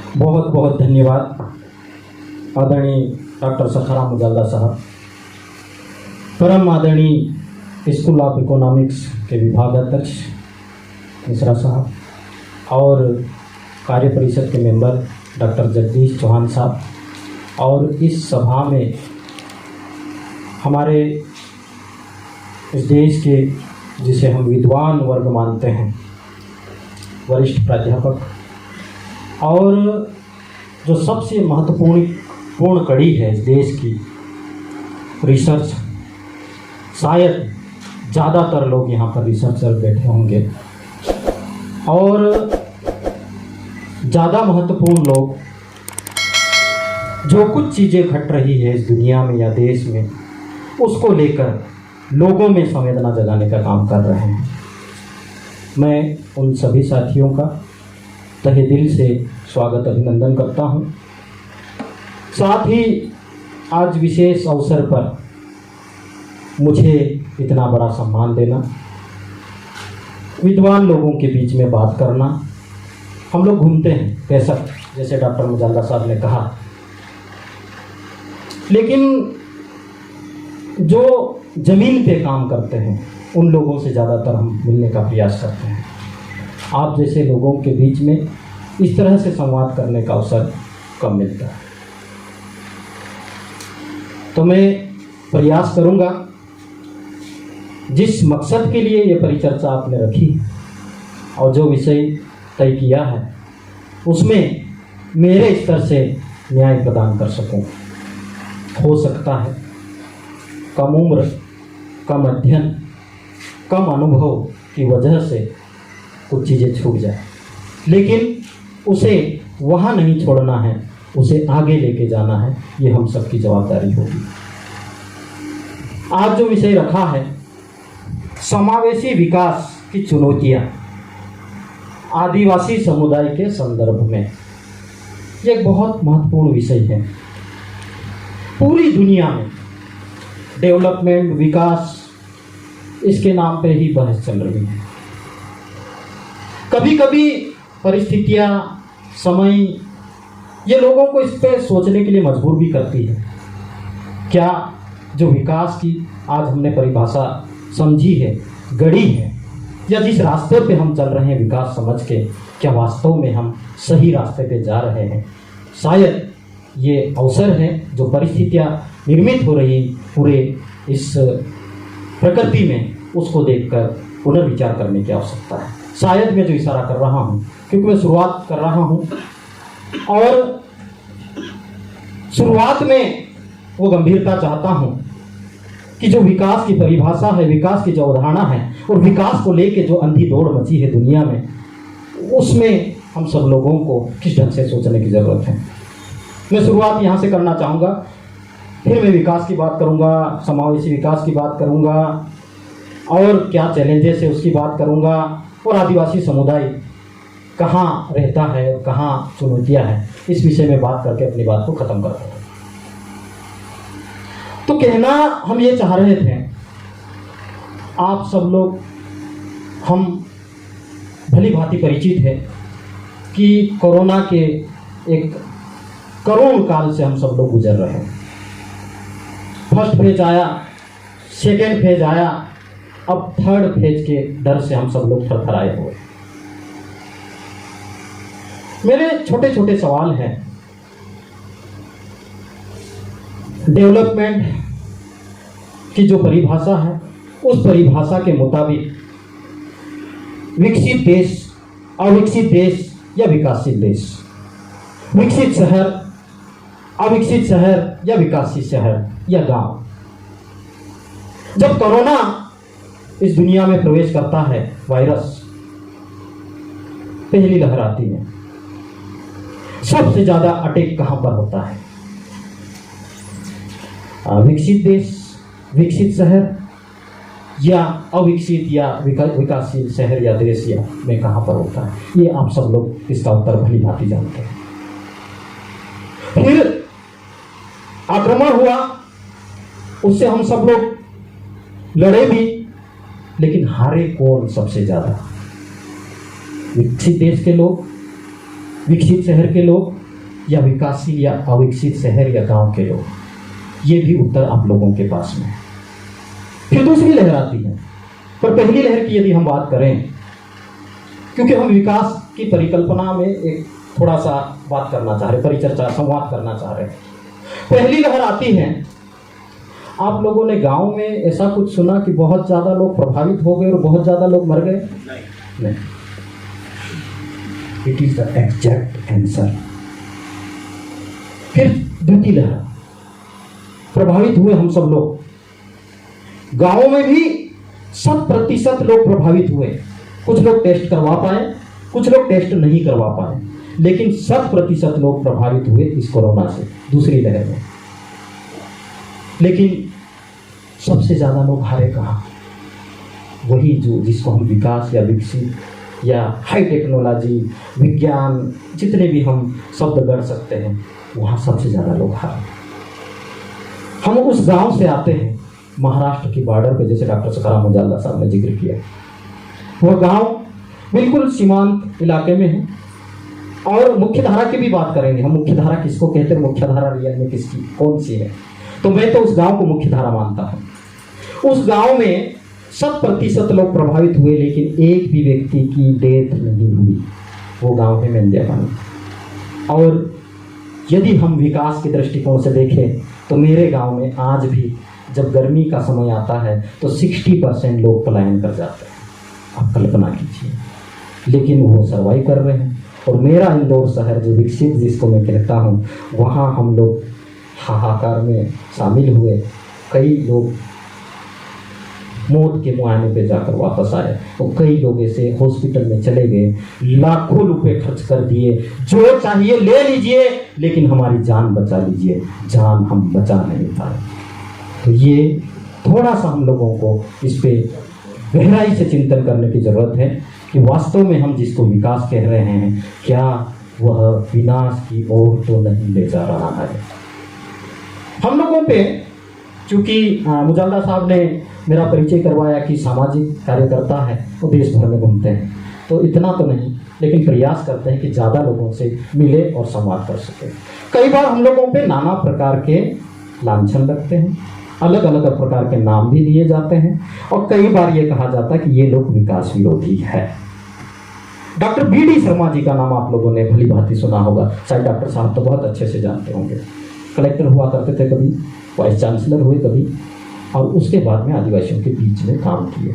बहुत बहुत धन्यवाद आदरणीय डॉक्टर सखाराम मुजल्ला साहब, परम आदरणीय स्कूल ऑफ इकोनॉमिक्स के विभाग अध्यक्ष मिश्रा साहब और कार्य परिषद के मेंबर डॉक्टर जगदीश चौहान साहब, और इस सभा में हमारे इस देश के जिसे हम विद्वान वर्ग मानते हैं, वरिष्ठ प्राध्यापक, और जो सबसे महत्वपूर्ण कड़ी है इस देश की, रिसर्च। शायद ज़्यादातर लोग यहाँ पर रिसर्चर बैठे होंगे, और ज़्यादा महत्वपूर्ण लोग जो कुछ चीज़ें घट रही है इस दुनिया में या देश में, उसको लेकर लोगों में संवेदना जगाने का काम कर रहे हैं। मैं उन सभी साथियों का तहे दिल से स्वागत अभिनंदन करता हूं। साथ ही आज विशेष अवसर पर मुझे इतना बड़ा सम्मान देना, विद्वान लोगों के बीच में बात करना। हम लोग घूमते हैं बेशक, जैसे डॉक्टर मुजल्ला साहब ने कहा, लेकिन जो ज़मीन पे काम करते हैं उन लोगों से ज़्यादातर हम मिलने का प्रयास करते हैं। आप जैसे लोगों के बीच में इस तरह से संवाद करने का अवसर कम मिलता है, तो मैं प्रयास करूंगा जिस मकसद के लिए ये परिचर्चा आपने रखी और जो विषय तय किया है उसमें मेरे स्तर से न्याय प्रदान कर सकूं। हो सकता है कम उम्र, कम अध्ययन, कम अनुभव की वजह से कुछ चीज़ें छूट जाए, लेकिन उसे वहाँ नहीं छोड़ना है, उसे आगे लेके जाना है। ये हम सबकी जवाबदारी होगी। आज जो विषय रखा है, समावेशी विकास की चुनौतियाँ आदिवासी समुदाय के संदर्भ में, ये एक बहुत महत्वपूर्ण विषय है। पूरी दुनिया में डेवलपमेंट, विकास, इसके नाम पे ही बहस चल रही है। कभी कभी परिस्थितियाँ, समय, ये लोगों को इस पे सोचने के लिए मजबूर भी करती है। क्या जो विकास की आज हमने परिभाषा समझी है, गढ़ी है, या जिस रास्ते पे हम चल रहे हैं विकास समझ के, क्या वास्तव में हम सही रास्ते पे जा रहे हैं? शायद ये अवसर है जो परिस्थितियाँ निर्मित हो रही पूरे इस प्रकृति में, उसको देखकर पुनर्विचार करने की आवश्यकता है। शायद मैं जो इशारा कर रहा हूँ, क्योंकि मैं शुरुआत कर रहा हूँ और शुरुआत में वो गंभीरता चाहता हूँ कि जो विकास की परिभाषा है, विकास की जो अवधारणा है, और विकास को लेके जो अंधी दौड़ मची है दुनिया में, उसमें हम सब लोगों को किस ढंग से सोचने की ज़रूरत है। मैं शुरुआत यहाँ से करना चाहूँगा, फिर मैं विकास की बात करूँगा, समावेशी विकास की बात करूँगा, और क्या चैलेंजेस है उसकी बात करूँगा, और आदिवासी समुदाय कहाँ रहता है, कहाँ चुनौतियाँ हैं, इस विषय में बात करके अपनी बात को ख़त्म करता हूँ। तो कहना हम ये चाह रहे थे, आप सब लोग, हम भली भांति परिचित है कि कोरोना के एक करुण काल से हम सब लोग गुजर रहे हैं। फर्स्ट फेज आया, सेकेंड फेज आया, अब थर्ड फेज के डर से हम सब लोग थरथराए हुए। मेरे छोटे छोटे सवाल हैं। डेवलपमेंट की जो परिभाषा है, उस परिभाषा के मुताबिक विकसित देश, अविकसित देश या विकासशील देश, विकसित शहर, अविकसित शहर या विकासशील शहर या गांव। जब कोरोना इस दुनिया में प्रवेश करता है, वायरस, पहली लहर आती है, सबसे ज्यादा अटैक कहां पर होता है? विकसित देश, विकसित शहर, या अविकसित या विकासशील शहर या देश या में कहां पर होता है? ये आप सब लोग इसका उत्तर भली भांति जानते हैं। फिर आक्रमण हुआ, उससे हम सब लोग लड़े भी, लेकिन हारे कौन सबसे ज्यादा? विकसित देश के लोग, विकसित शहर के लोग, या विकासशील या अविकसित शहर या गांव के लोग, ये भी उत्तर आप लोगों के पास में है। फिर दूसरी लहर आती है, पर पहली लहर की यदि हम बात करें, क्योंकि हम विकास की परिकल्पना में एक थोड़ा सा बात करना चाह रहे, परिचर्चा संवाद करना चाह रहे। पहली लहर आती है, आप लोगों ने गांव में ऐसा कुछ सुना कि बहुत ज़्यादा लोग प्रभावित हो गए और बहुत ज़्यादा लोग मर गए? नहीं। It is the exact answer. फिर द्वितीय लहर, प्रभावित हुए हम सब लोग, गांवों में भी 100% लोग प्रभावित हुए। कुछ लोग टेस्ट करवा पाए, कुछ लोग टेस्ट नहीं करवा पाए, लेकिन 100% लोग प्रभावित हुए इस कोरोना से, दूसरी लहर में। लेकिन सबसे ज्यादा लोग हारे कहाँ? वही जो जिसको हम विकास या विकसित या हाई टेक्नोलॉजी, विज्ञान, जितने भी हम शब्द गढ़ सकते हैं, वहाँ सबसे ज़्यादा लोग हारे। हम उस गांव से आते हैं, महाराष्ट्र की बॉर्डर पे, जैसे डॉक्टर सखाराम मुजाल्ला साहब ने जिक्र किया। वह गांव बिल्कुल सीमांत इलाके में है। और मुख्य धारा की भी बात करेंगे हम, मुख्य धारा किसको कहते हैं, मुख्य धारा रियल में किसकी कौन सी है, तो मैं तो उस गांव को मुख्य धारा मानता हूँ। उस गांव में 100% लोग प्रभावित हुए, लेकिन एक भी व्यक्ति की डेथ नहीं हुई। वो गांव है मेंदियापानी। और यदि हम विकास के दृष्टिकोण से देखें तो मेरे गांव में आज भी जब गर्मी का समय आता है तो 60% लोग पलायन कर जाते हैं। आप कल्पना कीजिए, लेकिन वो सर्वाइव कर रहे हैं। और मेरा इंदौर शहर जो विकसित जिसको मैं कहता हूँ, वहाँ हम लोग हाहाकार में शामिल हुए। कई लोग मौत के मुआयने पे जाकर वापस आए और कई लोग ऐसे हॉस्पिटल में चले गए, लाखों रुपए खर्च कर दिए, जो चाहिए ले लीजिए लेकिन हमारी जान बचा लीजिए, जान हम बचा नहीं पाए। तो ये थोड़ा सा हम लोगों को इस पे गहराई से चिंतन करने की जरूरत है कि वास्तव में हम जिसको विकास कह रहे हैं, क्या वह विनाश की ओर तो नहीं ले जा रहा है। हम लोगों पे चूंकि मुजाल्ला साहब ने मेरा परिचय करवाया कि सामाजिक कार्यकर्ता है, वो देश भर में घूमते हैं, तो इतना तो नहीं, लेकिन प्रयास करते हैं कि ज़्यादा लोगों से मिले और संवाद कर सके। कई बार हम लोगों पे नाना प्रकार के लांछन लगते हैं, अलग अलग प्रकार के नाम भी दिए जाते हैं, और कई बार ये कहा जाता है कि ये लोग विकास विरोधी है। डॉक्टर BD शर्मा जी का नाम आप लोगों ने भली भांति सुना होगा, शायद डॉक्टर साहब तो बहुत अच्छे से जानते होंगे। कलेक्टर हुआ करते थे, कभी वाइस चांसलर हुए कभी, और उसके बाद में आदिवासियों के बीच में काम किए।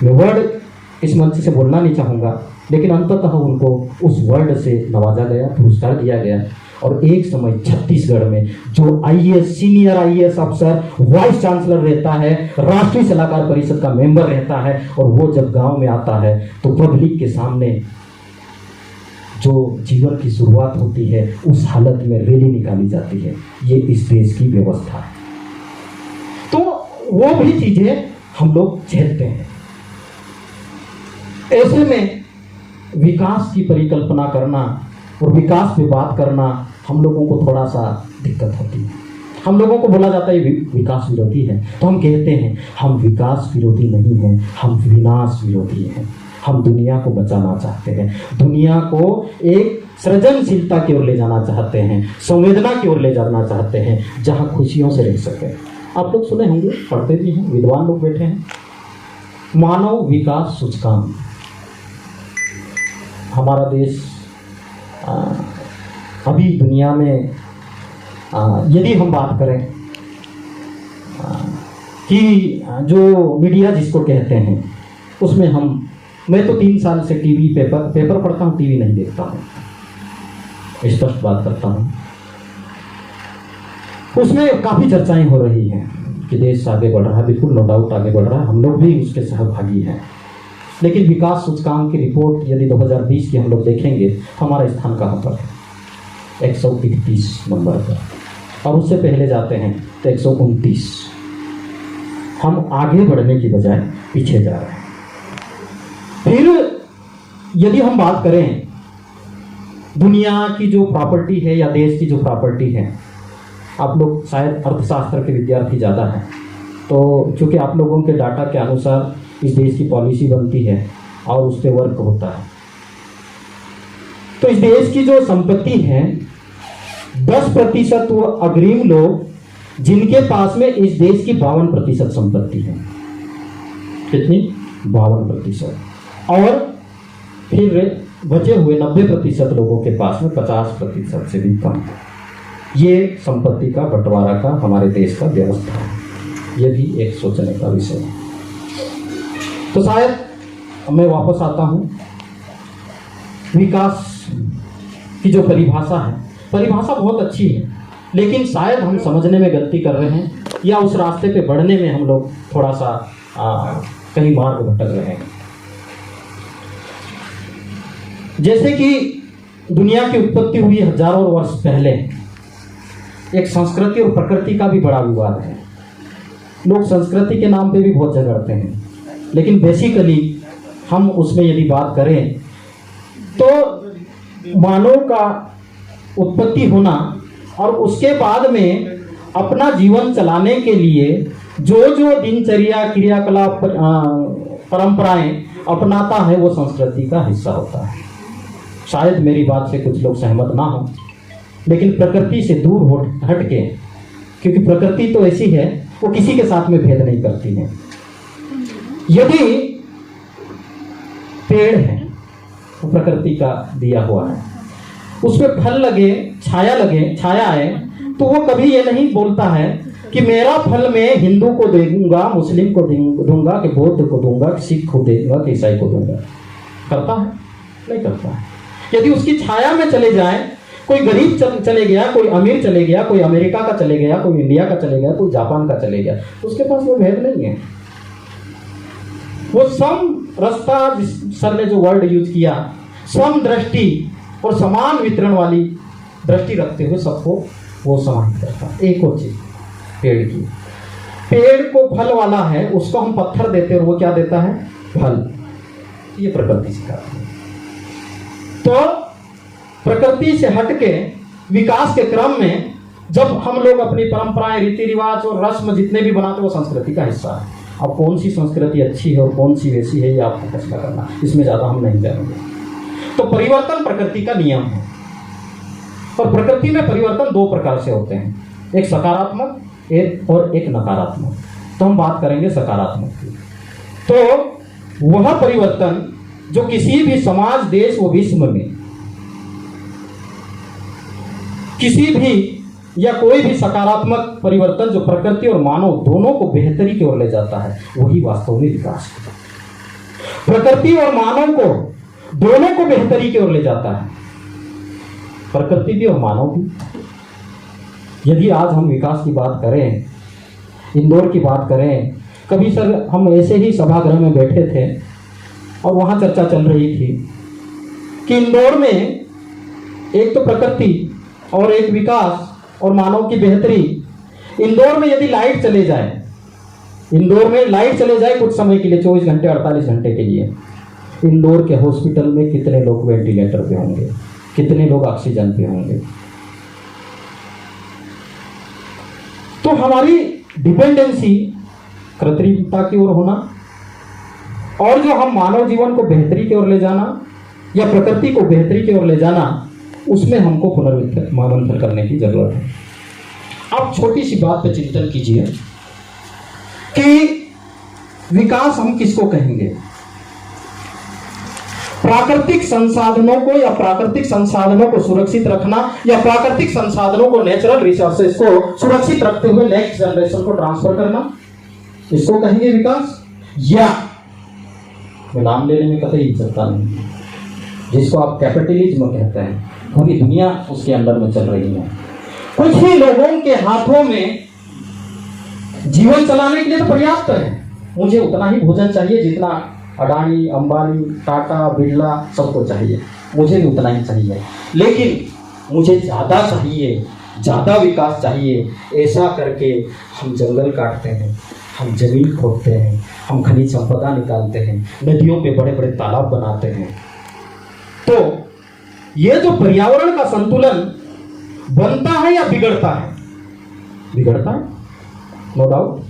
मैं वर्ड इस मंच से बोलना नहीं चाहूँगा, लेकिन अंततः उनको उस वर्ड से नवाजा गया, पुरस्कार दिया गया। और एक समय छत्तीसगढ़ में जो IAS सीनियर IAS अफसर वाइस चांसलर रहता है, राष्ट्रीय सलाहकार परिषद का मेंबर रहता है, और वो जब गांव में आता है तो पब्लिक के सामने जो जीवन की शुरुआत होती है, उस हालत में रैली निकाली जाती है। ये इस देश की व्यवस्था है। तो वो भी चीजें हम लोग झेलते हैं। ऐसे में विकास की परिकल्पना करना और विकास पे बात करना हम लोगों को थोड़ा सा दिक्कत होती है। हम लोगों को बोला जाता है विकास विरोधी है, तो हम कहते हैं हम विकास विरोधी नहीं हैं, हम विनाश विरोधी हैं। हम दुनिया को बचाना चाहते हैं, दुनिया को एक सृजनशीलता की ओर ले जाना चाहते हैं, संवेदना की ओर ले जाना चाहते हैं, जहां खुशियों से रह सके। आप लोग सुने होंगे, पढ़ते भी हैं, विद्वान लोग बैठे हैं, मानव विकास सूचकांक। हमारा देश अभी दुनिया में यदि हम बात करें कि जो मीडिया जिसको कहते हैं, उसमें मैं तो 3 साल से टीवी पेपर पढ़ता हूँ, टीवी नहीं देखता हूँ, स्पष्ट बात करता हूँ। उसमें काफ़ी चर्चाएं हो रही हैं कि देश आगे बढ़ रहा है, बिल्कुल नो डाउट आगे बढ़ रहा है, हम लोग भी उसके सहभागी हैं। लेकिन विकास सूचकांक की रिपोर्ट यदि 2020 की हम लोग देखेंगे, हमारा स्थान कहाँ पर है? 131 नंबर पर, और उससे पहले जाते हैं तो 129। हम आगे बढ़ने की बजाय पीछे जा रहे हैं। फिर यदि हम बात करें दुनिया की जो प्रॉपर्टी है या देश की जो प्रॉपर्टी है, आप लोग शायद अर्थशास्त्र के विद्यार्थी ज़्यादा हैं, तो चूँकि आप लोगों के डाटा के अनुसार इस देश की पॉलिसी बनती है और उस पर वर्क होता है। तो इस देश की जो संपत्ति है 10% वो अग्रिम लोग जिनके पास में इस देश की 52% संपत्ति है। कितनी? 52%। और फिर बचे हुए 90% लोगों के पास में 50% से भी कम। ये संपत्ति का बंटवारा का हमारे देश का व्यवस्था है। ये भी एक सोचने का विषय है। तो शायद मैं वापस आता हूँ, विकास की जो परिभाषा है, परिभाषा बहुत अच्छी है, लेकिन शायद हम समझने में गलती कर रहे हैं या उस रास्ते पे बढ़ने में हम लोग थोड़ा सा कहीं मार्ग भटक रहे हैं। जैसे कि दुनिया की उत्पत्ति हुई हजारों वर्ष पहले, एक संस्कृति और प्रकृति का भी बड़ा विवाद है। लोग संस्कृति के नाम पे भी बहुत झगड़ते हैं, लेकिन बेसिकली हम उसमें यदि बात करें तो मानव का उत्पत्ति होना और उसके बाद में अपना जीवन चलाने के लिए जो जो दिनचर्या, क्रियाकलाप, परंपराएं अपनाता है वो संस्कृति का हिस्सा होता है। शायद मेरी बात से कुछ लोग सहमत ना हो, लेकिन प्रकृति से दूर हट के, क्योंकि प्रकृति तो ऐसी है वो किसी के साथ में भेद नहीं करती है। यदि पेड़ है वो प्रकृति का दिया हुआ है, उसमें फल लगे, छाया आए, तो वो कभी ये नहीं बोलता है कि मेरा फल मैं हिंदू को दूंगा, मुस्लिम को दूंगा, कि बौद्ध को दूंगा, कि सिख को दूंगा, कि ईसाई को दूंगा। करता है? नहीं करता है। यदि उसकी छाया में चले जाए, कोई गरीब चले गया, कोई अमीर चले गया, कोई अमेरिका का चले गया, कोई इंडिया का चले गया, कोई जापान का चले गया, उसके पास वो भेद नहीं है। वो सम रास्ता, सर ने जो वर्ड यूज किया, सम दृष्टि और समान वितरण वाली दृष्टि रखते हुए सबको वो समाहित करता है। एक और चीज पेड़ की, पेड़ को फल वाला है, उसको हम पत्थर देते हैं और वो क्या देता है? फल। ये प्रकृति सिखाती है। तो प्रकृति से हटके विकास के क्रम में जब हम लोग अपनी परंपराएं, रीति रिवाज और रस्म जितने भी बनाते हैं वो संस्कृति का हिस्सा है। अब कौन सी संस्कृति अच्छी है और कौन सी वैसी है ये आपको फैसला करना, इसमें ज्यादा हम नहीं जाएंगे। तो परिवर्तन प्रकृति का नियम है, और प्रकृति में परिवर्तन दो प्रकार से होते हैं, एक सकारात्मक और एक नकारात्मक। तो हम बात करेंगे सकारात्मक की। तो वह परिवर्तन जो किसी भी समाज, देश व विश्व में किसी भी या कोई भी सकारात्मक परिवर्तन जो प्रकृति और मानव दोनों को बेहतरी की ओर ले जाता है, वही वास्तव में विकास है। प्रकृति और मानव को दोनों को बेहतरी की ओर ले जाता है, प्रकृति भी और मानव भी। यदि आज हम विकास की बात करें, इंदौर की बात करें, कभी सर हम ऐसे ही सभागृह में बैठे थे और वहां चर्चा चल रही थी कि इंदौर में एक तो प्रकृति और एक विकास और मानव की बेहतरी। इंदौर में यदि लाइट चले जाए, इंदौर में लाइट चले जाए कुछ समय के लिए, 24 घंटे 48 घंटे के लिए, इंदौर के हॉस्पिटल में कितने लोग वेंटिलेटर पे होंगे, कितने लोग ऑक्सीजन पे होंगे। तो हमारी डिपेंडेंसी कृत्रिमता की ओर होना और जो हम मानव जीवन को बेहतरी की ओर ले जाना या प्रकृति को बेहतरी की ओर ले जाना, उसमें हमको पुनर्मंथन करने की जरूरत है। अब छोटी सी बात पे चिंतन कीजिए कि विकास हम किसको कहेंगे? प्राकृतिक संसाधनों को या प्राकृतिक संसाधनों को सुरक्षित रखना या प्राकृतिक संसाधनों को, नेचुरल रिसोर्सेज को सुरक्षित रखते हुए नेक्स्ट जनरेशन को ट्रांसफर करना, इसको कहेंगे विकास? या मैं नाम लेने में कतई इच्छा नहीं, जिसको आप कैपिटलिज्म कहते हैं, पूरी दुनिया उसके अंदर में चल रही है। कुछ ही लोगों के हाथों में जीवन चलाने के लिए तो पर्याप्त है, मुझे उतना ही भोजन चाहिए जितना अडानी, अंबानी, टाटा, बिरला सबको चाहिए, मुझे भी उतना ही चाहिए, लेकिन मुझे ज़्यादा चाहिए, ज़्यादा विकास चाहिए। ऐसा करके हम जंगल काटते हैं, हम जमीन खोदते हैं, हम खनिज संपदा निकालते हैं, नदियों पे बड़े बड़े तालाब बनाते हैं। तो ये जो पर्यावरण का संतुलन बनता है या बिगड़ता है? बिगड़ता है, नो डाउट।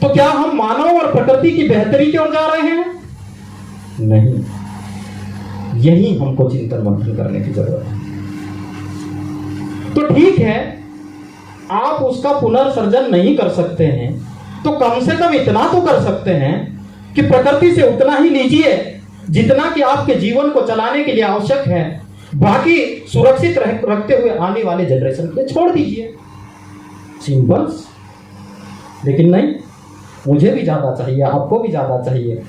तो क्या हम मानव और प्रकृति की बेहतरी की ओर जा रहे हैं? नहीं। यही हमको चिंतन मंथन करने की जरूरत है। तो ठीक है, आप उसका पुनर्सर्जन नहीं कर सकते हैं तो कम से कम इतना तो कर सकते हैं कि प्रकृति से उतना ही लीजिए जितना कि आपके जीवन को चलाने के लिए आवश्यक है, बाकी सुरक्षित रखते हुए आने वाले जनरेशन के लिए छोड़ दीजिए। सिंपल। लेकिन नहीं, मुझे भी ज़्यादा चाहिए, आपको भी ज़्यादा चाहिए,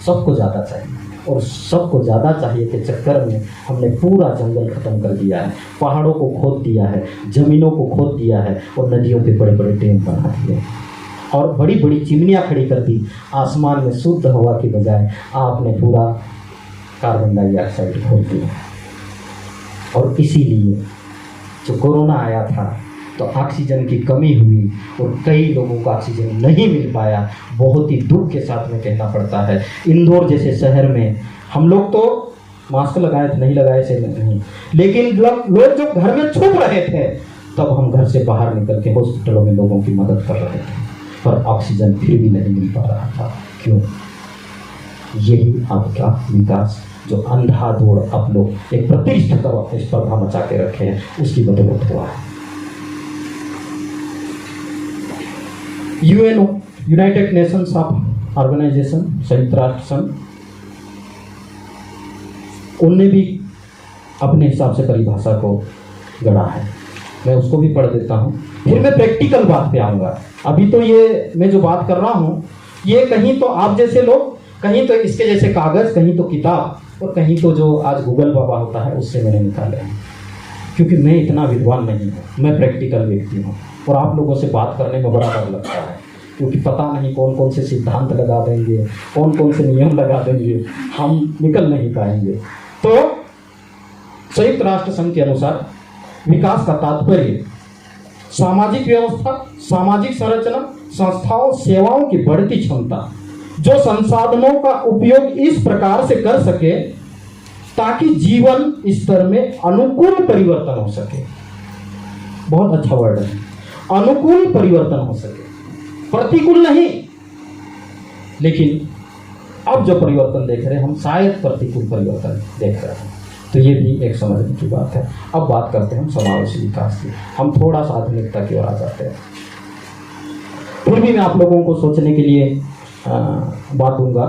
सबको ज़्यादा चाहिए, और सबको ज़्यादा चाहिए के चक्कर में हमने पूरा जंगल खत्म कर दिया है, पहाड़ों को खोद दिया है, ज़मीनों को खोद दिया है, और नदियों पे बड़े बड़े डैम बना दिए और बड़ी बड़ी चिमनियाँ खड़ी कर दी। आसमान में शुद्ध हवा की बजाय आपने पूरा कार्बन डाइऑक्साइड खोद दिया। और इसीलिए जो कोरोना आया था तो ऑक्सीजन की कमी हुई और कई लोगों को ऑक्सीजन नहीं मिल पाया। बहुत ही दुख के साथ में कहना पड़ता है, इंदौर जैसे शहर में हम लोग तो मास्क लगाए थे, नहीं लगाए से नहीं, लेकिन लोग जो घर में छुप रहे थे तब हम घर से बाहर निकल के हॉस्पिटलों में लोगों की मदद कर रहे थे, पर ऑक्सीजन फिर भी नहीं मिल पा रहा था। क्यों? यही आपका विकास जो अंधाधुंध आप लोग एक प्रतिष्ठा का स्पर्धा मचा के रखे हैं, उसकी बदौलत हुआ है। UNO, United Nations of Organization, संयुक्त राष्ट्र संघ, उनने भी अपने हिसाब से परिभाषा को गढ़ा है। मैं उसको भी पढ़ देता हूँ, फिर मैं प्रैक्टिकल बात पे आऊँगा। अभी तो ये मैं जो बात कर रहा हूँ ये कहीं तो आप जैसे लोग, कहीं तो इसके जैसे कागज़, कहीं तो किताब, और कहीं तो जो आज गूगल बाबा होता है उससे मैंने निकाले हैं। क्योंकि मैं इतना विद्वान नहीं हूँ, मैं प्रैक्टिकल व्यक्ति हूँ, और आप लोगों से बात करने में बड़ा डर लगता है, क्योंकि पता नहीं कौन कौन से सिद्धांत लगा देंगे, कौन कौन से नियम लगा देंगे, हम निकल नहीं पाएंगे। तो संयुक्त राष्ट्र संघ के अनुसार विकास का तात्पर्य सामाजिक व्यवस्था, सामाजिक संरचना, संस्थाओं, सेवाओं की बढ़ती क्षमता, जो संसाधनों का उपयोग इस प्रकार से कर सके ताकि जीवन स्तर में अनुकूल परिवर्तन हो सके। बहुत अच्छा वर्ड है, अनुकूल परिवर्तन हो सके, प्रतिकूल नहीं। लेकिन अब जो परिवर्तन देख रहे हैं हम, शायद प्रतिकूल परिवर्तन देख रहे हैं, तो ये भी एक समझने की बात है। अब बात करते हैं हम समावेशी विकास की। हम थोड़ा सा आधुनिकता की ओर आ जाते हैं। फिर भी मैं आप लोगों को सोचने के लिए बात दूंगा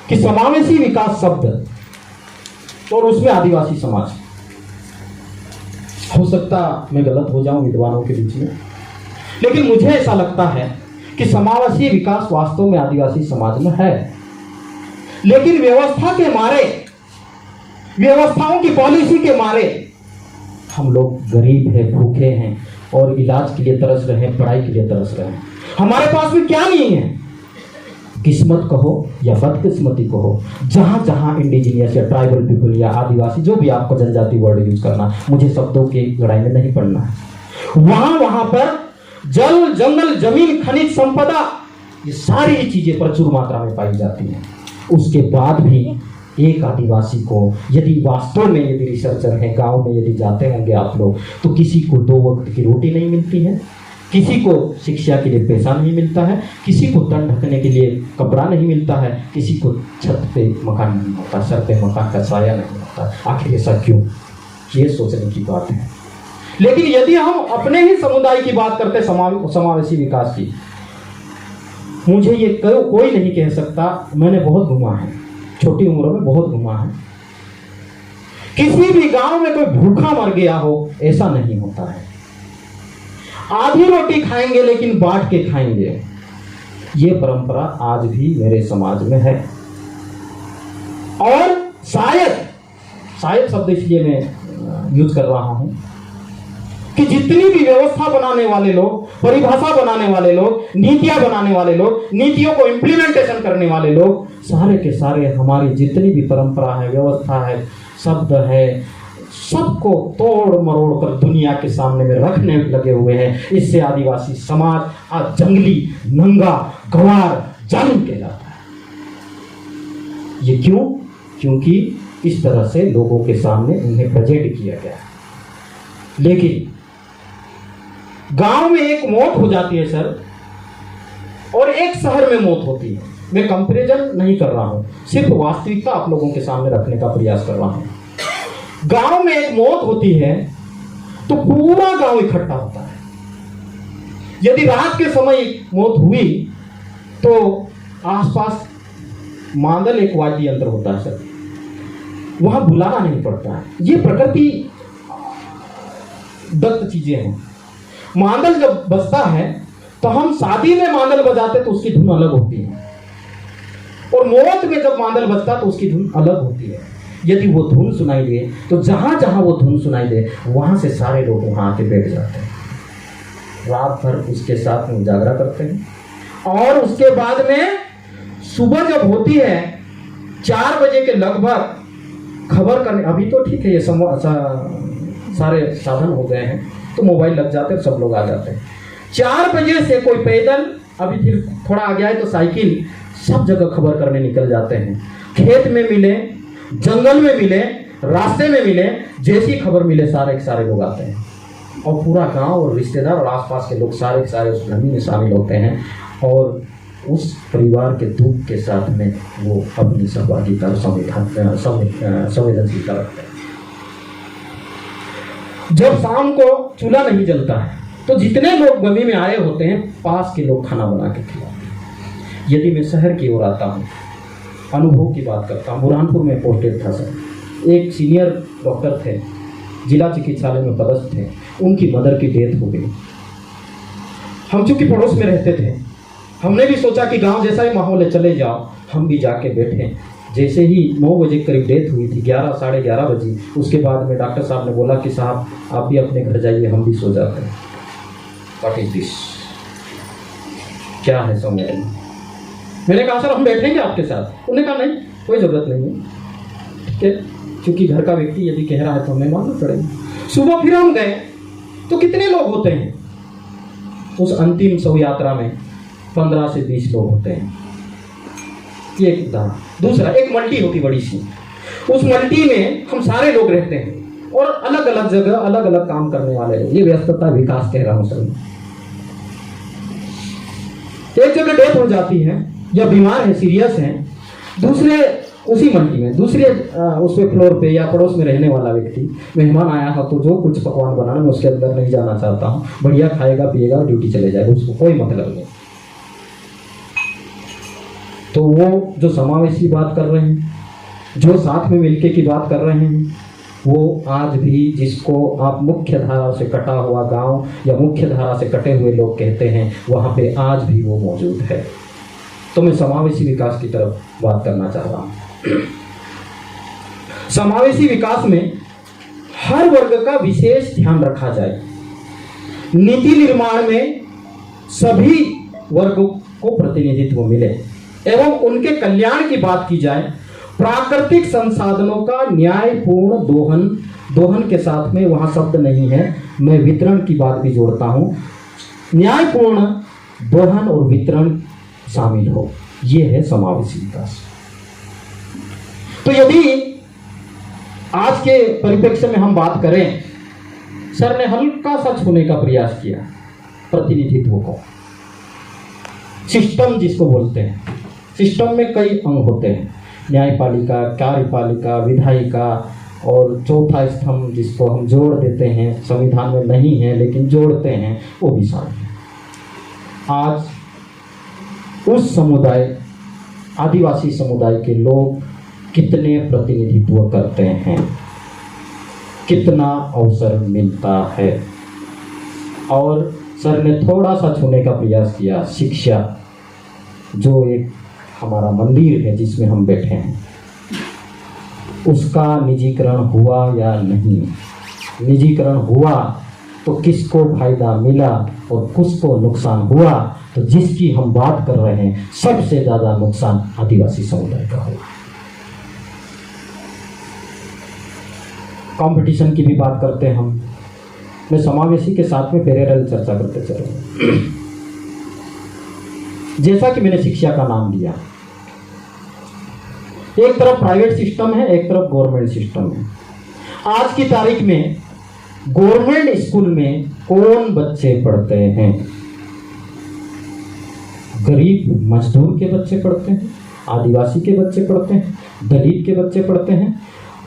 कि समावेशी विकास शब्द और उसमें आदिवासी समाज, हो सकता मैं गलत हो जाऊं विद्वानों के बीच में, लेकिन मुझे ऐसा लगता है कि समावेशी विकास वास्तव में आदिवासी समाज में है, लेकिन व्यवस्था के मारे, व्यवस्थाओं की पॉलिसी के मारे हम लोग गरीब हैं, भूखे हैं, और इलाज के लिए तरस रहे हैं, पढ़ाई के लिए तरस रहे हैं। हमारे पास में क्या नहीं है, किस्मत कहो या बदकिस्मती कहो, जहां जहां इंडिजिनियस या ट्राइबल पीपल या आदिवासी, जो भी आपको जनजाति वर्ड यूज करना, मुझे शब्दों की लड़ाई में नहीं पड़ना है, वहां पर जल, जंगल, जमीन, खनिज संपदा, ये सारी चीजें प्रचुर मात्रा में पाई जाती हैं। उसके बाद भी एक आदिवासी को, यदि वास्तव में, यदि रिसर्चर है, गांव में यदि जाते होंगे आप लोग, तो किसी को 2 वक्त की रोटी नहीं मिलती है, किसी को शिक्षा के लिए पैसा नहीं मिलता है, किसी को तन ढकने के लिए कपड़ा नहीं मिलता है, किसी को छत पे मकान नहीं होता, सर पे मकान का साया नहीं होता। आखिर ऐसा क्यों? ये सोचने की बात है। लेकिन यदि हम अपने ही समुदाय की बात करते समावेशी विकास की, मुझे ये कोई नहीं कह सकता, मैंने बहुत घुमा है, छोटी उम्र में बहुत घुमा है, किसी भी गांव में कोई भूखा मर गया हो ऐसा नहीं होता है। आधी रोटी खाएंगे लेकिन बांट के खाएंगे, ये परंपरा आज भी मेरे समाज में है। और शायद शब्द इसलिए मैं यूज कर रहा हूं कि जितनी भी व्यवस्था बनाने वाले लोग, परिभाषा बनाने वाले लोग, नीतियां बनाने वाले लोग, नीतियों को इंप्लीमेंटेशन करने वाले लोग, सारे के सारे हमारी जितनी भी परंपरा है, व्यवस्था है, शब्द है, सबको तोड़ मरोड़ कर दुनिया के सामने में रखने लगे हुए हैं। इससे आदिवासी समाज आज जंगली, नंगा, गंवार, जालिम कहलाता है। ये क्यों? क्योंकि इस तरह से लोगों के सामने उन्हें प्रेजेंट किया गया है। लेकिन गांव में एक मौत हो जाती है सर, और एक शहर में मौत होती है। मैं कंपैरिजन नहीं कर रहा हूँ, सिर्फ वास्तविकता आप लोगों के सामने रखने का प्रयास कर रहा हूँ। गांव में एक मौत होती है तो पूरा गांव इकट्ठा होता है। यदि रात के समय मौत हुई तो आसपास मांदल एक वाद्य यंत्र होता है सर, वहां बुलाना नहीं पड़ता है। ये प्रकृति दत्त चीजें हैं। मांदल जब बजता है तो हम शादी में मांदल बजाते तो उसकी धुन अलग होती है, और मौत में जब मांदल बजता तो उसकी धुन अलग होती है। यदि वो धुन सुनाई दे तो जहां जहां वो धुन सुनाई दे वहां से सारे लोग वहां आके बैठ जाते हैं, रात भर उसके साथ में उजागरा करते हैं। और उसके बाद में सुबह जब होती है 4 बजे के लगभग खबर करने, अभी तो ठीक है ये सारे साधन हो गए हैं तो मोबाइल लग जाते हैं, सब लोग आ जाते हैं। 4 बजे से कोई पैदल, अभी फिर थोड़ा आ गया है तो साइकिल, सब जगह खबर करने निकल जाते हैं। खेत में मिले, जंगल में मिले, रास्ते में मिले, जैसी खबर मिले सारे के सारे लोग आते हैं, और पूरा गांव और रिश्तेदार और आसपास के लोग सारे के सारे उस घटना में शामिल होते हैं और उस परिवार के दुख के साथ में वो अपनी सहभागिता और संवेदनशीलता रखते हैं। जब शाम को चूल्हा नहीं जलता है तो जितने लोग गमी में आए होते हैं पास के लोग खाना बना के खिलाते हैं। यदि मैं शहर की ओर आता हूँ, अनुभव की बात करता हूँ, बुरहानपुर में पोस्टेड था सर, एक सीनियर डॉक्टर थे, जिला चिकित्सालय में पदस्थ थे, उनकी मदर की डेथ हो गई। हम चूंकि पड़ोस में रहते थे, हमने भी सोचा कि गांव जैसा ही माहौल है, चले जाओ, हम भी जाके बैठे। जैसे ही 9 बजे करीब डेथ हुई थी, 11 साढ़े 11 बजे, उसके बाद में डॉक्टर साहब ने बोला कि साहब आप भी अपने घर जाइए, हम भी सो जाते हैं। व्हाट इज दिस, क्या है समझ? मैंने कहा सर हम बैठेंगे आपके साथ। उन्होंने कहा नहीं, कोई ज़रूरत नहीं है, ठीक है, क्योंकि घर का व्यक्ति यदि कह रहा है तो हमें मानना पड़ेगा। सुबह फिर हम गए तो कितने लोग होते हैं उस अंतिम शव यात्रा में? 15 से 20 लोग होते हैं। ये एक उदाहरण। दूसरा, एक मल्टी होती बड़ी सी, उस मल्टी में हम सारे लोग रहते हैं और अलग अलग जगह अलग अलग काम करने वाले हैं। ये व्यस्तता विकास कह रहा हूं सर। एक जगह डेथ हो जाती है या बीमार है, सीरियस है, दूसरे उसी मल्टी में, दूसरे उसके फ्लोर पे या पड़ोस में रहने वाला व्यक्ति मेहमान आया हो तो जो कुछ पकवान बनाना, मैं उसके अंदर नहीं जाना चाहता हूँ, बढ़िया खाएगा पिएगा और ड्यूटी चले जाएगा, उसको कोई मतलब नहीं। तो वो जो समावेशी बात कर रहे हैं, जो साथ में मिलके की बात कर रहे हैं, वो आज भी जिसको आप मुख्य धारा से कटा हुआ गांव या मुख्य धारा से कटे हुए लोग कहते हैं, वहाँ पे आज भी वो मौजूद है। तो मैं समावेशी विकास की तरफ बात करना चाह रहा हूँ। समावेशी विकास में हर वर्ग का विशेष ध्यान रखा जाए। नीति निर्माण में सभी वर्गों को प्रतिनिधित्व मिले एवं उनके कल्याण की बात की जाए। प्राकृतिक संसाधनों का न्यायपूर्ण दोहन के साथ में, वहां शब्द नहीं है, मैं वितरण की बात भी जोड़ता हूं, न्यायपूर्ण दोहन और वितरण शामिल हो, यह है समावेशी विकास। तो यदि आज के परिप्रेक्ष्य में हम बात करें, सर ने हल्का सा छूने का प्रयास किया प्रतिनिधित्व को। सिस्टम जिसको बोलते हैं, सिस्टम में कई अंग होते हैं, न्यायपालिका, कार्यपालिका, विधायिका और चौथा स्तंभ जिसको हम जोड़ देते हैं, संविधान में नहीं है लेकिन जोड़ते हैं, वो भी शामिल है। आज उस समुदाय, आदिवासी समुदाय के लोग कितने प्रतिनिधित्व करते हैं, कितना अवसर मिलता है। और सर ने थोड़ा सा छूने का प्रयास किया, शिक्षा, जो एक हमारा मंदिर है जिसमें हम बैठे हैं, उसका निजीकरण हुआ या नहीं, निजीकरण हुआ तो किसको फायदा मिला और किसको नुकसान हुआ? तो जिसकी हम बात कर रहे हैं, सबसे ज्यादा नुकसान आदिवासी समुदाय का हुआ। कंपटीशन की भी बात करते हैं हम, मैं समावेशी के साथ में पैरेलल चर्चा करते चलूंगा। जैसा कि मैंने शिक्षा का नाम लिया, एक तरफ प्राइवेट सिस्टम है, एक तरफ गवर्नमेंट सिस्टम है। आज की तारीख में गवर्नमेंट स्कूल में कौन बच्चे पढ़ते हैं? गरीब मजदूर के बच्चे पढ़ते हैं, आदिवासी के बच्चे पढ़ते हैं, दलित के बच्चे पढ़ते हैं।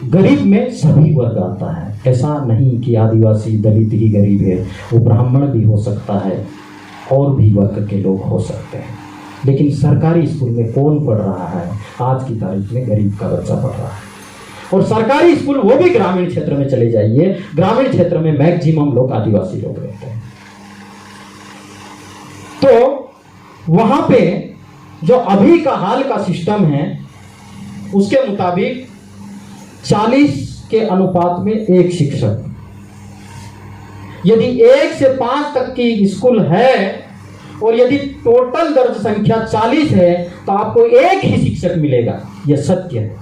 गरीब में सभी वर्ग आता है, ऐसा नहीं कि आदिवासी दलित ही गरीब है, वो ब्राह्मण भी हो सकता है और भी वर्ग के लोग हो सकते हैं। लेकिन सरकारी स्कूल में कौन पढ़ रहा है? आज की तारीख में गरीब का बच्चा पढ़ रहा है। और सरकारी स्कूल वो भी ग्रामीण क्षेत्र में चले जाइए, ग्रामीण क्षेत्र में मैक्सिमम लोग आदिवासी लोग रहते हैं। तो वहां पे जो अभी का हाल का सिस्टम है उसके मुताबिक 40 के अनुपात में एक शिक्षक। यदि 1 से 5 तक की स्कूल है और यदि टोटल दर्ज संख्या 40 है तो आपको एक ही शिक्षक मिलेगा, यह सत्य है।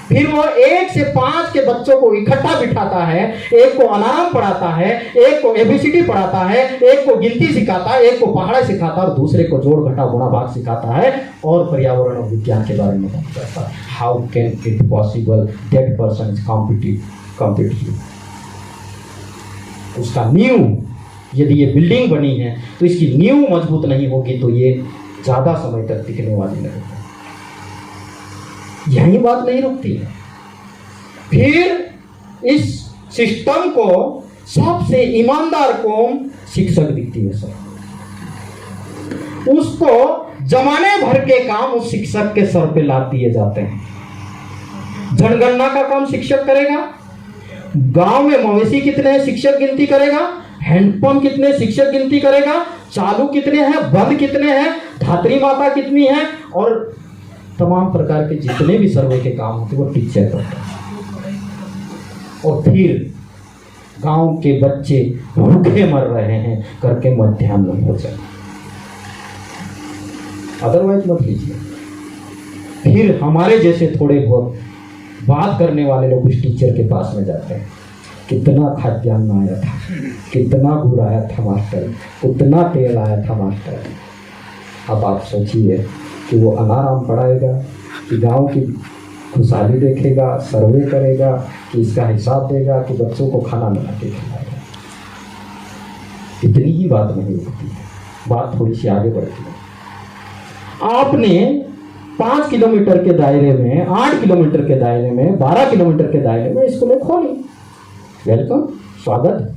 फिर वो 1 से 5 के बच्चों को इकट्ठा बिठाता है, एक को अनाराम पढ़ाता है, एक को एबीसीडी पढ़ाता है, एक को गिनती सिखाता है, एक को पहाड़ा सिखाता है और दूसरे को जोड़ घटा गुणा भाग सिखाता है और पर्यावरण और विज्ञान के बारे में बात करता है। How can it possible that person is competitive? उसका नींव, यदि ये बिल्डिंग बनी है तो इसकी नींव मजबूत नहीं होगी तो ये ज्यादा समय तक टिकने वाली नहीं है। यही बात नहीं रुकती है। फिर इस सिस्टम को सबसे ईमानदार कौम शिक्षक दिखती है सर। उसको जमाने भर के काम उस शिक्षक के सर पे लाद दिए जाते हैं। जनगणना का काम शिक्षक करेगा, गांव में मवेशी कितने हैं शिक्षक गिनती करेगा, हैंडपंप कितने शिक्षक गिनती करेगा, चालू कितने हैं, बंद कितने हैं, धात्री माता कितनी है और तमाम प्रकार के जितने भी सर्वे के काम होते वो टीचर करता है। और फिर गांव के बच्चे भूखे मर रहे हैं करके मध्याह्न भोजन, अदरवाइज मत लीजिए। फिर हमारे जैसे थोड़े बहुत बात करने वाले लोग उस टीचर के पास में जाते हैं, कितना खाद्यान्न आया था, कितना गुड़ आया था मास्टर, उतना तेल आया था मास्टर। अब आप सोचिए कि वो अनाराम पढ़ाएगा कि गांव की खुशहाली देखेगा, सर्वे करेगा कि इसका हिसाब देगा कि बच्चों को खाना बना के खिलाएगा। इतनी ही बात नहीं होती है, बात थोड़ी सी आगे बढ़ती है। आपने 5 किलोमीटर के दायरे में, 8 किलोमीटर के दायरे में, 12 किलोमीटर के दायरे में स्कूलें खोली, वेलकम, स्वागत।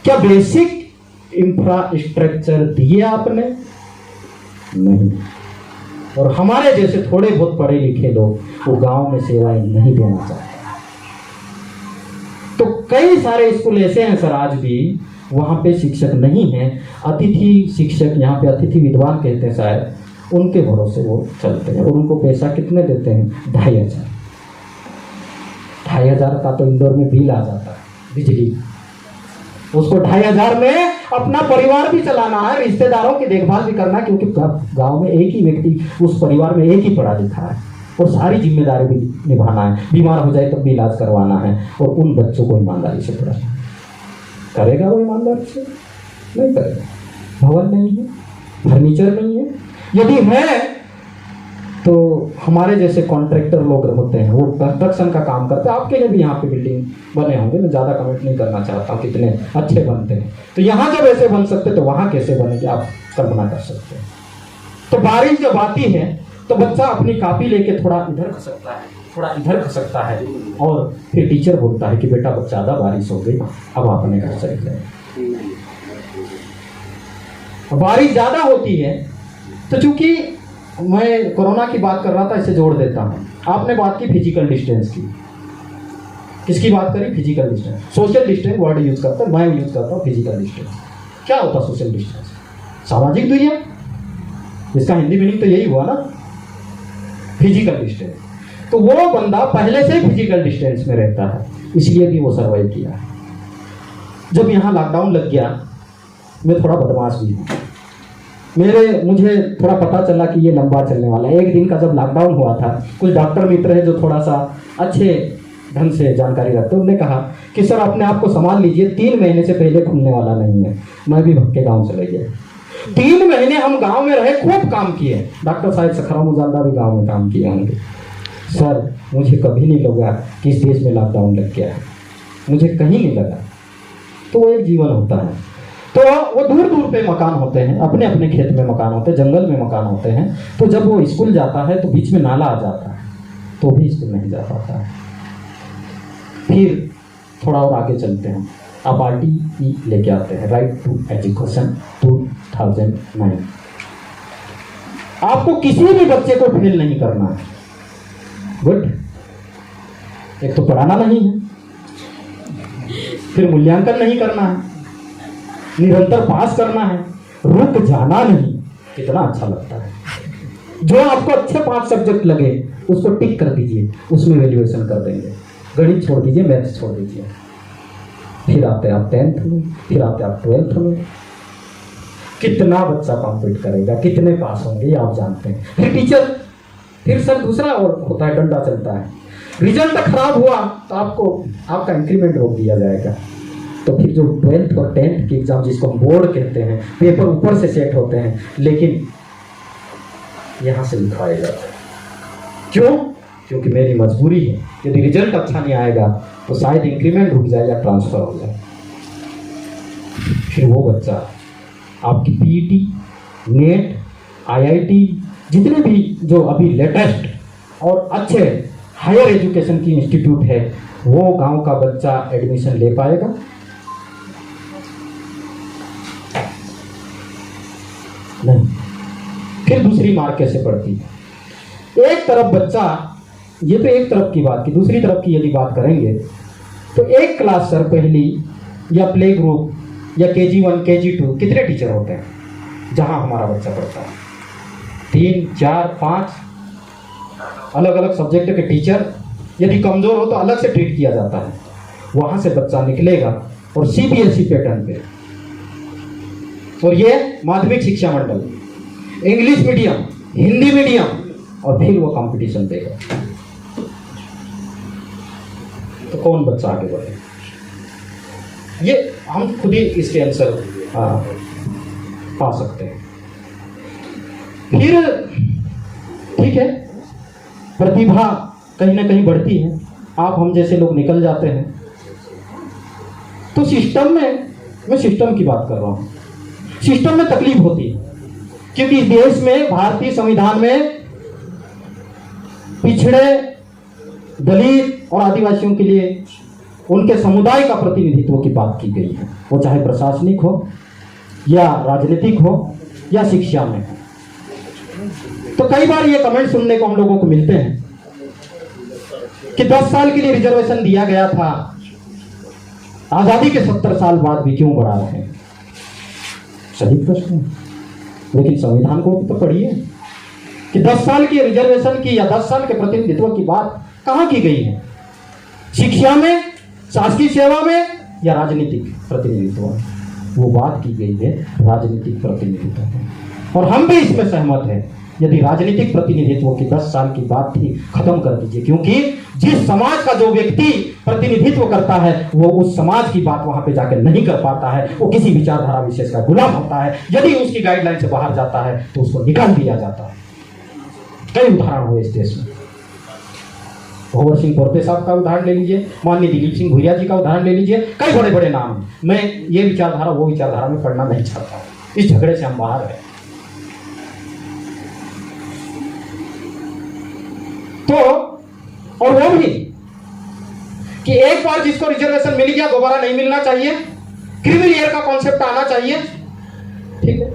क्या बेसिक इंफ्रास्ट्रक्चर दिए आपने? नहीं। और हमारे जैसे थोड़े बहुत पढ़े लिखे लोग वो गांव में सेवाएं नहीं देना चाहते। तो कई सारे स्कूल ऐसे हैं सर आज भी, वहां पे शिक्षक नहीं है, अतिथि शिक्षक, यहाँ पे अतिथि विद्वान कहते हैं शायद, उनके भरोसे वो चलते हैं। और उनको पैसा कितने देते हैं? 2500। 2500 का तो इंदौर में बिल आ जाता है बिजली। उसको 2500 में अपना परिवार भी चलाना है, रिश्तेदारों की देखभाल भी करना है, क्योंकि गांव में एक ही व्यक्ति उस परिवार में एक ही पढ़ा लिखा है और सारी जिम्मेदारी भी निभाना है। बीमार हो जाए तब भी इलाज करवाना है और उन बच्चों को ईमानदारी से पढ़ाना है। करेगा वो ईमानदारी से? नहीं करेगा। भवन नहीं है, फर्नीचर नहीं है, यदि है तो हमारे जैसे कॉन्ट्रैक्टर लोग होते हैं, वो कंस्ट्रक्शन का काम करते हैं। आपके लिए भी यहाँ पे बिल्डिंग बने होंगे, मैं ज़्यादा कमेंट नहीं करना चाहता हूँ कितने अच्छे बनते हैं। तो यहाँ जब ऐसे बन सकते तो वहाँ कैसे बनेंगे, आप कल्पना कर सकते हैं। तो बारिश जब आती है तो बच्चा अपनी कॉपी लेके थोड़ा इधर खसकता है, थोड़ा इधर खसकता है और फिर टीचर बोलता है कि बेटा बहुत ज़्यादा बारिश हो गई, अब अपने घर चले जाए। बारिश ज़्यादा होती है तो चूंकि मैं कोरोना की बात कर रहा था, इसे जोड़ देता हूँ। आपने बात की फिजिकल डिस्टेंस की, किसकी बात करी? Physical distance. Social distance word use करता हूँ, मैं यूज करता हूँ फिजिकल डिस्टेंस। क्या होता सोशल डिस्टेंस? सामाजिक दूरी। इसका हिंदी मीनिंग तो यही हुआ ना, फिजिकल डिस्टेंस। तो वो बंदा पहले से ही फिजिकल डिस्टेंस में रहता है, इसलिए भी वो सर्वाइव किया। जब यहाँ लॉकडाउन लग गया, मैं थोड़ा बदमाश भी हूँ, मुझे थोड़ा पता चला कि ये लंबा चलने वाला है। एक दिन का जब लॉकडाउन हुआ था, कुछ डॉक्टर मित्र है जो थोड़ा सा अच्छे ढंग से जानकारी रखते हैं, उन्होंने कहा कि सर अपने आप को संभाल लीजिए, 3 महीने से पहले खुलने वाला नहीं है। मैं भी भक्के गांव चले गया, 3 महीने हम गांव में रहे, खूब काम किए। डॉक्टर साहब सखराम उजालदा भी गांव में काम किए होंगे। सर मुझे कभी नहीं लगा कि इस देश में लॉकडाउन लग गया है, मुझे कहीं नहीं लगा। तो वो एक जीवन होता है। तो वो दूर दूर पे मकान होते हैं, अपने अपने खेत में मकान होते हैं, जंगल में मकान होते हैं। तो जब वो स्कूल जाता है तो बीच में नाला आ जाता है, तो भी स्कूल नहीं जा पाता है। फिर थोड़ा और आगे चलते हैं, अब RTE लेके आते हैं, राइट टू एजुकेशन 2009। आपको किसी भी बच्चे को फेल नहीं करना है। गुड, एक तो पढ़ाना नहीं है, फिर मूल्यांकन नहीं करना है, निरंतर पास करना है, रुक जाना नहीं। कितना अच्छा लगता है। जो आपको अच्छे 5 सब्जेक्ट लगे उसको टिक कर दीजिए, उसमें वैल्यूएशन कर देंगे। गणित छोड़ दीजिए, मैथ्स छोड़ दीजिए। फिर आते आप 10th में, फिर आते आप 12th में। कितना बच्चा कॉम्पीट करेगा, कितने पास होंगे ये आप जानते हैं। फिर टीचर, फिर सर दूसरा और होता है, डंडा चलता है। रिजल्ट खराब हुआ तो आपका इंक्रीमेंट रोक दिया जाएगा। तो फिर जो 12th और 10th की एग्जाम, जिसको हम बोर्ड कहते हैं, पेपर ऊपर से सेट होते हैं, लेकिन यहां से लिखवाए जाते हैं। क्यों? क्योंकि मेरी मजबूरी है। यदि रिजल्ट अच्छा नहीं आएगा तो शायद इंक्रीमेंट रुक जाए या ट्रांसफर हो जाए। फिर वो बच्चा आपकी PET, नेट, IIT, जितने भी जो अभी लेटेस्ट और अच्छे हायर एजुकेशन की इंस्टीट्यूट है, वो गांव का बच्चा एडमिशन ले पाएगा? नहीं। फिर दूसरी मार कैसे पड़ती है? एक तरफ बच्चा, ये तो एक तरफ की बात की, दूसरी तरफ की यदि बात करेंगे तो एक क्लास सर, पहली या प्ले ग्रुप या KG1 KG2 कितने टीचर होते हैं जहां हमारा बच्चा पढ़ता है? 3 4 5 अलग अलग सब्जेक्ट के टीचर। यदि कमजोर हो तो अलग से ट्रीट किया जाता है। वहां से बच्चा निकलेगा और CBSE पैटर्न पे, और ये माध्यमिक शिक्षा मंडल, इंग्लिश मीडियम, हिंदी मीडियम, और फिर वो कंपटीशन देगा। तो कौन बच्चा आगे बढ़े? ये हम खुद ही इसके आंसर पा सकते हैं। फिर ठीक है, प्रतिभा कहीं ना कहीं बढ़ती है, आप हम जैसे लोग निकल जाते हैं। तो सिस्टम में, मैं सिस्टम की बात कर रहा हूं, सिस्टम में तकलीफ होती है, क्योंकि इस देश में, भारतीय संविधान में पिछड़े, दलित और आदिवासियों के लिए उनके समुदाय का प्रतिनिधित्व की बात की गई है। वो चाहे प्रशासनिक हो या राजनीतिक हो या शिक्षा में हो। तो कई बार ये कमेंट सुनने को हम लोगों को मिलते हैं कि 10 साल के लिए रिजर्वेशन दिया गया था, आजादी के 70 साल बाद भी क्यों बढ़ा रहे हैं? सही प्रश्न है, लेकिन संविधान को तो पढ़िए कि 10 साल की रिजर्वेशन की या 10 साल के प्रतिनिधित्व की बात कहां की गई है? शिक्षा में, शासकीय सेवा में, या राजनीतिक प्रतिनिधित्व में? वो बात की गई है राजनीतिक प्रतिनिधित्व में, और हम भी इसमें सहमत हैं। यदि राजनीतिक प्रतिनिधित्व की 10 साल की बात थी, खत्म कर दीजिए, क्योंकि जिस समाज का जो व्यक्ति प्रतिनिधित्व करता है वो उस समाज की बात वहां पे जाकर नहीं कर पाता है, वो किसी विचारधारा विशेष का गुलाम होता है। यदि उसकी गाइडलाइन से बाहर जाता है तो उसको निकाल दिया जाता है। कई उदाहरण हुए इस देश में। भंवर सिंह पोरते साहब का उदाहरण ले लीजिए, माननीय दिलीप सिंह भुरिया जी का उदाहरण ले लीजिए, कई बड़े बड़े नाम हैं। मैं ये विचारधारा वो विचारधारा में पढ़ना नहीं चाहता, इस झगड़े से हम बाहर हैं। तो और वो भी कि एक बार जिसको रिजर्वेशन मिल गया दोबारा नहीं मिलना चाहिए, क्रीमी लेयर का कॉन्सेप्ट आना चाहिए। ठीक है,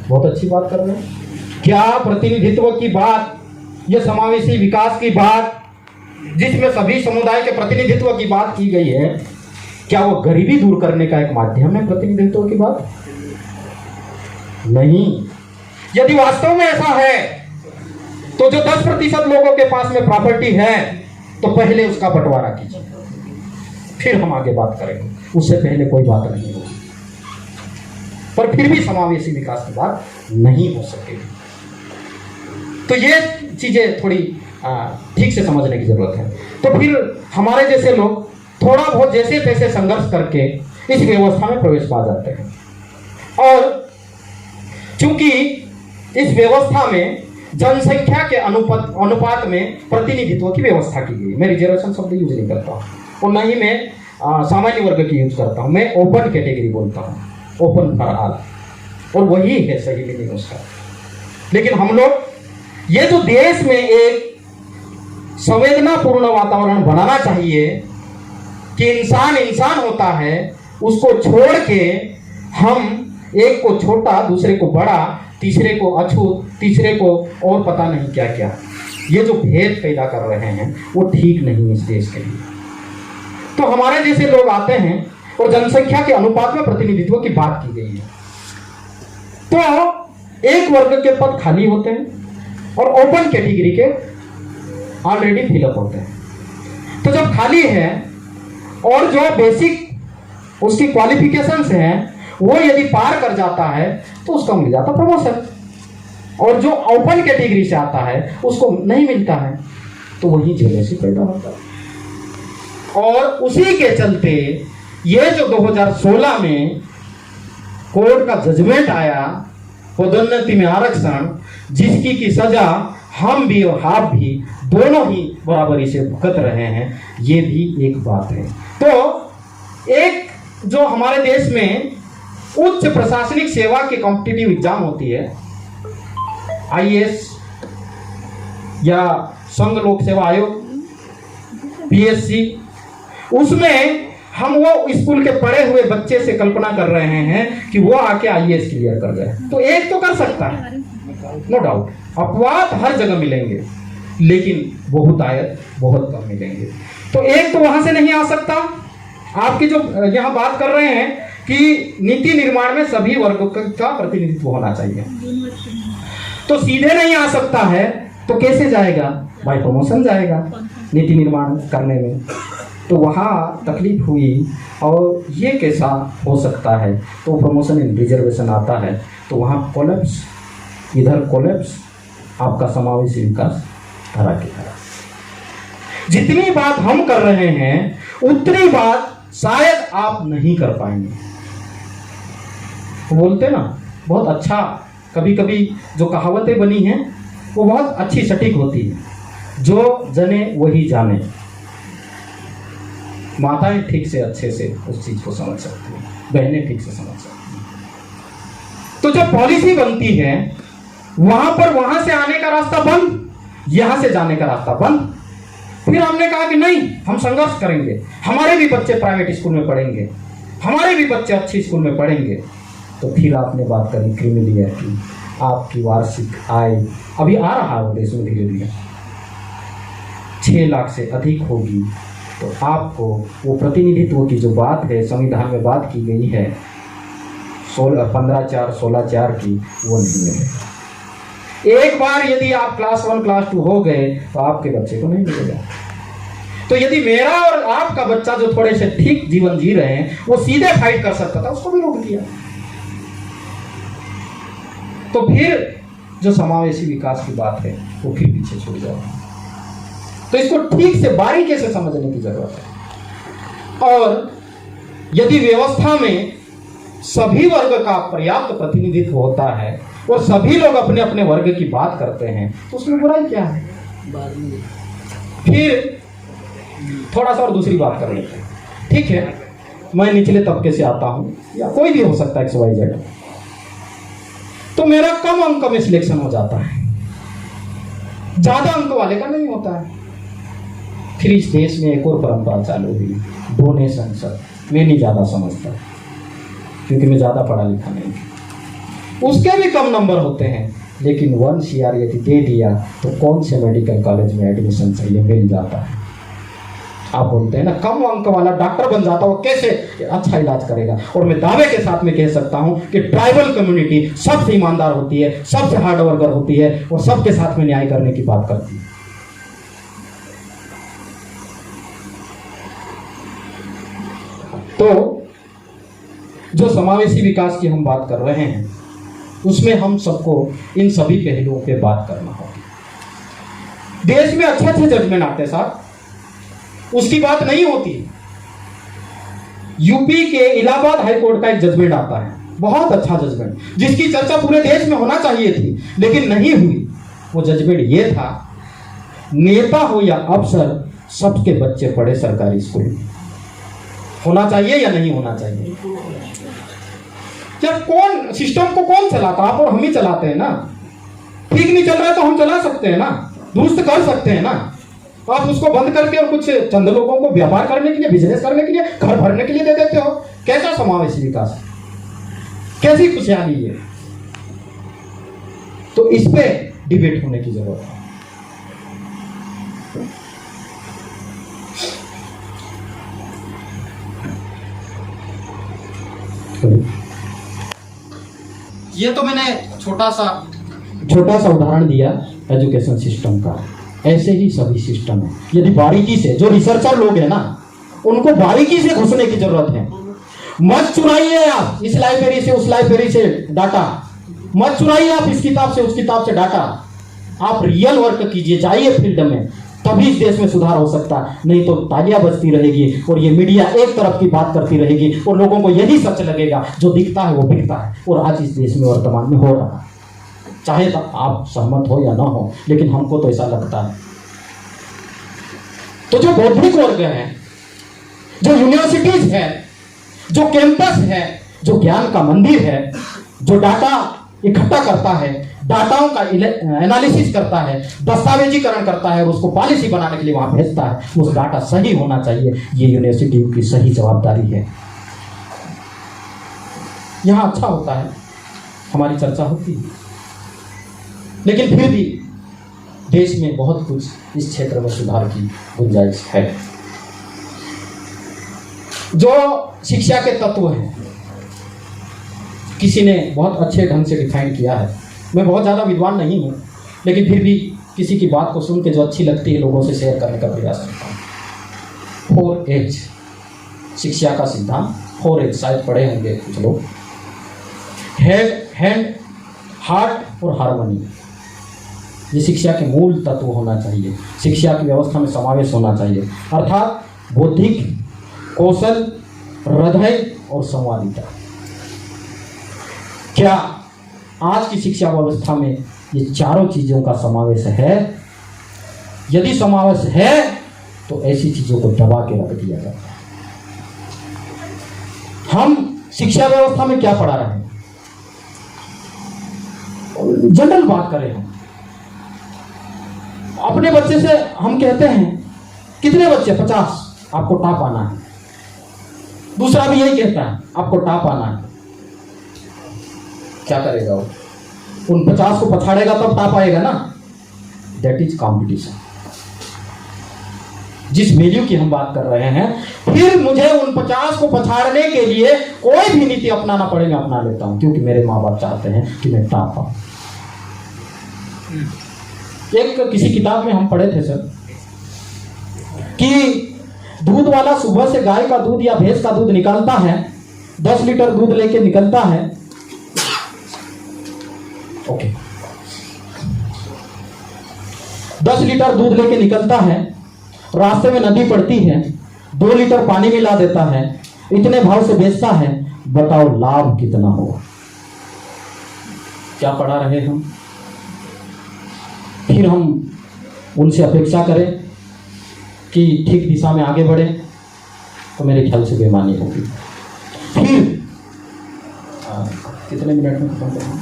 बहुत अच्छी बात कर रहे हैं। क्या प्रतिनिधित्व की बात, यह समावेशी विकास की बात, जिसमें सभी समुदाय के प्रतिनिधित्व की बात की गई है, क्या वो गरीबी दूर करने का एक माध्यम है प्रतिनिधित्व की बात? नहीं। यदि वास्तव में ऐसा है तो जो 10% लोगों के पास में प्रॉपर्टी है तो पहले उसका बंटवारा कीजिए, फिर हम आगे बात करेंगे। उससे पहले कोई बात नहीं होगी, पर फिर भी समावेशी विकास की बात नहीं हो सकेगी। तो ये चीजें थोड़ी ठीक से समझने की जरूरत है। तो फिर हमारे जैसे लोग थोड़ा बहुत जैसे तैसे संघर्ष करके इस व्यवस्था में प्रवेश पा जाते हैं, और चूंकि इस व्यवस्था में जनसंख्या के अनुपात में प्रतिनिधित्व की व्यवस्था की गई। मैं रिजर्वेशन शब्द यूज नहीं करता हूँ, और न ही मैं सामान्य वर्ग की यूज करता हूँ, मैं ओपन कैटेगरी बोलता हूँ। ओपन फॉर ऑल, और वही है सही मीनिंग उसका। लेकिन हम लोग ये जो देश में एक संवेदनापूर्ण वातावरण बनाना चाहिए कि इंसान इंसान होता है, उसको छोड़ के हम एक को छोटा, दूसरे को बड़ा, तीसरे को अछूत, तीसरे को और पता नहीं क्या क्या, ये जो भेद पैदा कर रहे हैं वो ठीक नहीं इस देश के लिए। तो हमारे जैसे लोग आते हैं और जनसंख्या के अनुपात में प्रतिनिधित्व की बात की गई है, तो एक वर्ग के पद खाली होते हैं और ओपन कैटेगरी के ऑलरेडी फिलअप होते हैं। तो जब खाली है और जो बेसिक उसकी क्वालिफिकेशंस हैं वो यदि पार कर जाता है तो उसको मिल जाता प्रमोशन, और जो ओपन कैटेगरी से आता है उसको नहीं मिलता है, तो वही जेलेसी पैदा होता है। और उसी के चलते ये जो 2016 में कोर्ट का जजमेंट आया पदोन्नति में आरक्षण, जिसकी की सजा हम भी और आप भी दोनों ही बराबरी से भुगत रहे हैं, ये भी एक बात है। तो एक जो हमारे देश में उच्च प्रशासनिक सेवा की कॉम्पिटिटिव एग्जाम होती है, आईएएस या संघ लोक सेवा आयोग, पीएससी, उसमें हम वो स्कूल के पढ़े हुए बच्चे से कल्पना कर रहे हैं कि वो आके आईएएस क्लियर कर जाए। तो एक तो कर सकता है, नो डाउट, अपवाद हर जगह मिलेंगे, लेकिन बहुतायत बहुत कम मिलेंगे। तो एक तो वहां से नहीं आ सकता। आपकी जो यहां बात कर रहे हैं कि नीति निर्माण में सभी वर्गों का प्रतिनिधित्व होना चाहिए, तो सीधे नहीं आ सकता है, तो कैसे जाएगा? बाय प्रमोशन जाएगा नीति निर्माण करने में। तो वहाँ तकलीफ हुई, और ये कैसा हो सकता है? तो प्रमोशन इन रिजर्वेशन आता है, तो वहाँ कोलैप्स, इधर कोलैप्स, आपका समावेशी विकास धरा की तरह। जितनी बात हम कर रहे हैं उतनी बात शायद आप नहीं कर पाएंगे। तो बोलते ना, बहुत अच्छा, कभी कभी जो कहावतें बनी हैं वो बहुत अच्छी सटीक होती है, जो जने वही जाने। माताएं ठीक से अच्छे से उस चीज को समझ सकती हैं, बहनें ठीक से समझ सकती हैं। तो जब पॉलिसी बनती है वहां पर वहां से आने का रास्ता बंद, यहां से जाने का रास्ता बंद। फिर हमने कहा कि नहीं, हम संघर्ष करेंगे, हमारे भी बच्चे प्राइवेट स्कूल में पढ़ेंगे, हमारे भी बच्चे अच्छी स्कूल में पढ़ेंगे। तो फिर आपने बात करी क्रीमी लेयर की। आपकी वार्षिक आय अभी आ रहा है देश में धीरे धीरे 6 लाख से अधिक होगी, तो आपको वो प्रतिनिधित्व की जो बात है, संविधान में बात की गई है 15/4 16/4 की, वो नहीं मिलेगा। एक बार यदि आप क्लास 1 क्लास 2 हो गए तो आपके बच्चे को नहीं मिलेगा। तो यदि मेरा और आपका बच्चा जो थोड़े से ठीक जीवन जी रहे हैं वो सीधे फाइट कर सकता था, उसको भी रोक दिया। तो फिर जो समावेशी विकास की बात है वो फिर पीछे छूट जाएगा। तो इसको ठीक से बारीकी से समझने की जरूरत है। और यदि व्यवस्था में सभी वर्ग का पर्याप्त प्रतिनिधित्व होता है और सभी लोग अपने अपने वर्ग की बात करते हैं, तो उसमें बुराई क्या है? फिर थोड़ा सा और दूसरी बात कर लेते हैं। ठीक है, मैं निचले तबके से आता हूं, या कोई भी हो सकता है XYZ, तो मेरा कम अंक में सिलेक्शन हो जाता है, ज्यादा अंक वाले का नहीं होता है। फिर इस देश में एक और परंपरा चालू हुई, डोनेशन। सर मैं नहीं ज्यादा समझता क्योंकि मैं ज्यादा पढ़ा लिखा नहीं, उसके भी कम नंबर होते हैं, लेकिन 1 CR यदि दे दिया तो कौन से मेडिकल कॉलेज में एडमिशन चाहिए मिल जाता है। आप बोलते हैं ना, कम अंक वाला डॉक्टर बन जाता, वो कैसे अच्छा इलाज करेगा। और मैं दावे के साथ में कह सकता हूं कि ट्राइबल कम्युनिटी सबसे ईमानदार होती है, सबसे हार्ड वर्कर होती है और सबके साथ में न्याय करने की बात करती है। तो जो समावेशी विकास की हम बात कर रहे हैं उसमें हम सबको इन सभी पहलुओं पे बात करना होगा। देश में अच्छे अच्छे जजमेंट आते हैं साहब, उसकी बात नहीं होती। यूपी के इलाहाबाद हाई कोर्ट का एक जजमेंट आता है, बहुत अच्छा जजमेंट, जिसकी चर्चा पूरे देश में होना चाहिए थी लेकिन नहीं हुई। वो जजमेंट ये था, नेता हो या अफसर सबके बच्चे पढ़े सरकारी स्कूल में। होना चाहिए या नहीं होना चाहिए? क्या कौन सिस्टम को कौन चलाता? आप और हम ही चलाते हैं ना। ठीक नहीं चल रहा है तो हम चला सकते हैं ना, दुरुस्त कर सकते हैं ना। आप उसको बंद करके और कुछ चंद लोगों को व्यापार करने के लिए, बिजनेस करने के लिए, घर भरने के लिए दे देते हो। कैसा समावेशी विकास, कैसी खुशहाली है? तो इस पे डिबेट होने की जरूरत है। ये तो मैंने छोटा सा उदाहरण दिया एजुकेशन सिस्टम का। ऐसे ही सभी सिस्टम है। यदि बारीकी से, जो रिसर्चर लोग हैं ना, उनको बारीकी से घुसने की जरूरत है। मत चुराइए आप इस लाइब्रेरी से, उस लाइब्रेरी से डाटा, मत चुराइए आप इस किताब से, उस किताब से डाटा। आप रियल वर्क कीजिए, जाइए फील्ड में, तभी इस देश में सुधार हो सकता है। नहीं तो तालियां बजती रहेगी और ये मीडिया एक तरफ की बात करती रहेगी और लोगों को यही सच लगेगा, जो दिखता है वो बिकता है। और आज इस देश में वर्तमान में हो रहा है, चाहे तो आप सहमत हो या ना हो, लेकिन हमको तो ऐसा लगता है। तो जो बौद्धिक वर्ग है, जो यूनिवर्सिटीज है, जो कैंपस है, जो ज्ञान का मंदिर है, जो डाटा इकट्ठा करता है, डाटाओं का एनालिसिस करता है, दस्तावेजीकरण करता है और उसको पॉलिसी बनाने के लिए वहां भेजता है, उस डाटा सही होना चाहिए। ये यूनिवर्सिटी की सही जवाबदारी है। यहां अच्छा होता है, हमारी चर्चा होती है, लेकिन फिर भी देश में बहुत कुछ इस क्षेत्र में सुधार की गुंजाइश है। जो शिक्षा के तत्व हैं, किसी ने बहुत अच्छे ढंग से डिफाइन किया है। मैं बहुत ज़्यादा विद्वान नहीं हूँ, लेकिन फिर भी किसी की बात को सुन के जो अच्छी लगती है लोगों से शेयर करने का प्रयास करता हूँ। 4H शिक्षा का सिद्धांत, 4H शायद पढ़े होंगे कुछ लोग। हेड, हैंड, हार्ट और हार्मनी, ये शिक्षा के मूल तत्व होना चाहिए। शिक्षा की व्यवस्था में समावेश होना चाहिए, अर्थात बौद्धिक कौशल, हृदय और संवादिता। क्या आज की शिक्षा व्यवस्था में ये चारों चीजों का समावेश है? यदि समावेश है तो ऐसी चीजों को दबा के रख दिया जाता है। हम शिक्षा व्यवस्था में क्या पढ़ा रहे हैं? जनरल बात करें, हम अपने बच्चे से हम कहते हैं, कितने बच्चे? 50, आपको टॉप आना है। दूसरा भी यही कहता है, आपको टॉप आना है। क्या करेगा वो? उन 50 को पछाड़ेगा तब टॉप आएगा ना। दैट इज कॉम्पिटिशन, जिस वैल्यू की हम बात कर रहे हैं। फिर मुझे उन 50 को पछाड़ने के लिए कोई भी नीति अपनाना पड़ेगा, अपना लेता हूं, क्योंकि मेरे माँ बाप चाहते हैं कि मैं टॉप आऊं। एक किसी किताब में हम पढ़े थे सर कि दूध वाला सुबह से गाय का दूध या भैंस का दूध निकालता है, 10 लीटर दूध लेके निकलता है। ओके, 10 लीटर दूध लेके निकलता है, रास्ते में नदी पड़ती है, 2 लीटर पानी मिला देता है, इतने भाव से बेचता है। बताओ लाभ कितना होगा? क्या पढ़ा रहे हम? फिर हम उनसे अपेक्षा करें कि ठीक दिशा में आगे बढ़े, तो मेरे ख्याल से बेईमानी होगी। फिर कितने मिनट में खत्म करेंगे?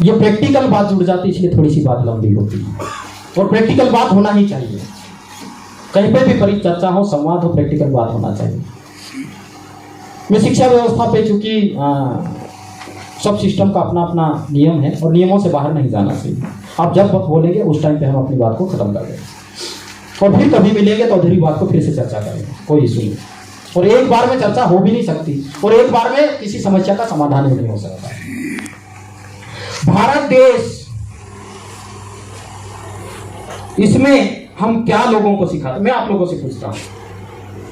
ये प्रैक्टिकल बात जुड़ जाती है, इसलिए थोड़ी सी बात लंबी होती है, और प्रैक्टिकल बात होना ही चाहिए। कहीं पे भी परिचर्चा हो, संवाद हो, प्रैक्टिकल बात होना चाहिए। मैं शिक्षा व्यवस्था पे, चूंकि सब सिस्टम का अपना अपना नियम है और नियमों से बाहर नहीं जाना चाहिए। आप जब वक्त बोलेंगे उस टाइम पे हम अपनी बात को खत्म कर देंगे, और फिर कभी मिलेंगे तो अधूरी बात को फिर से चर्चा करेंगे, कोई इशू नहीं। और एक बार में चर्चा हो भी नहीं सकती, और एक बार में किसी समस्या का समाधान भी नहीं हो सकता। भारत देश, इसमें हम क्या लोगों को सिखाते? मैं आप लोगों से पूछता हूं,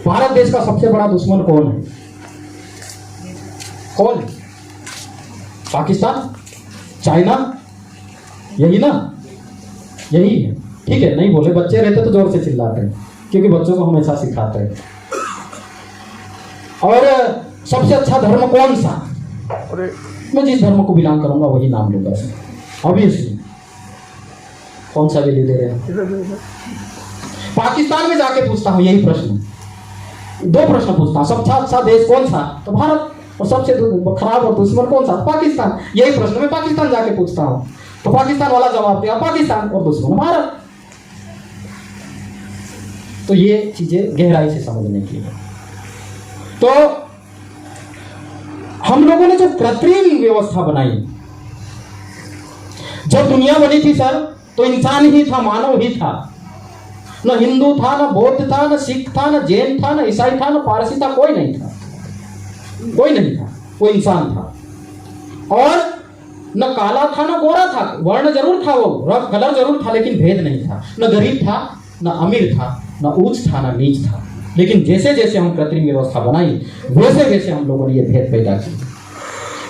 भारत देश का सबसे बड़ा दुश्मन कौन है? कौन? पाकिस्तान? चाइना? यही ना? यही है। ठीक है, नहीं बोले, बच्चे रहते तो जोर से चिल्लाते हैं, क्योंकि बच्चों को हमेशा सिखाते हैं। और सबसे अच्छा धर्म कौन सा? मैं जिस धर्म को बिलोंग करूंगा वही नाम लूंगा। ऑब्वियसली कौन सा वैल्यू दे रहे हैं? पाकिस्तान में जाके पूछता हूं यही प्रश्न, दो प्रश्न पूछता हूँ, सबसे अच्छा देश कौन सा? तो भारत। और सबसे खराब और दुश्मन कौन सा? पाकिस्तान। यही प्रश्न मैं पाकिस्तान जाके पूछता हूँ, तो पाकिस्तान वाला जवाब दिया पाकिस्तान, और दुश्मन भारत। तो ये चीजें गहराई से समझने की है। तो हम लोगों ने जो कृत्रिम व्यवस्था बनाई, जब दुनिया बनी थी सर, तो इंसान ही था, मानव ही था। न हिंदू था, न बौद्ध था, न सिख था, न जैन था, न ईसाई था, न पारसी था, कोई नहीं था, कोई नहीं था, वो इंसान था। और न काला था न गोरा था, वर्ण जरूर था, वो कलर जरूर था, लेकिन भेद नहीं था। न गरीब था न अमीर था, न ऊंच था न नीच था। लेकिन जैसे जैसे हम कृत्रिम व्यवस्था बनाई, वैसे वैसे हम लोगों ने ये भेद पैदा किया।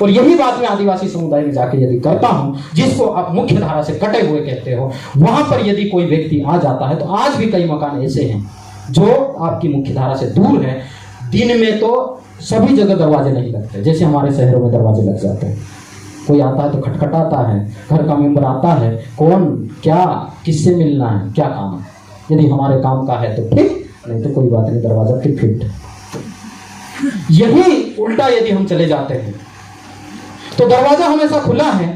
और यही बात मैं आदिवासी समुदाय में जाके यदि करता हूं, जिसको आप मुख्य धारा से कटे हुए कहते हो, वहां पर यदि कोई व्यक्ति आ जाता है, तो आज भी कई मकान ऐसे हैं जो आपकी मुख्य धारा से दूर है। दिन में तो सभी जगह दरवाजे नहीं लगते, जैसे हमारे शहरों में दरवाजे लग जाते हैं। कोई आता है तो खटखटाता है, घर का मेंबर आता है, कौन, क्या, किससे मिलना है, क्या काम है। यदि हमारे काम का है तो ठीक, नहीं तो कोई बात नहीं, दरवाजा फिट। यही उल्टा यदि हम चले जाते हैं तो दरवाजा हमेशा खुला है,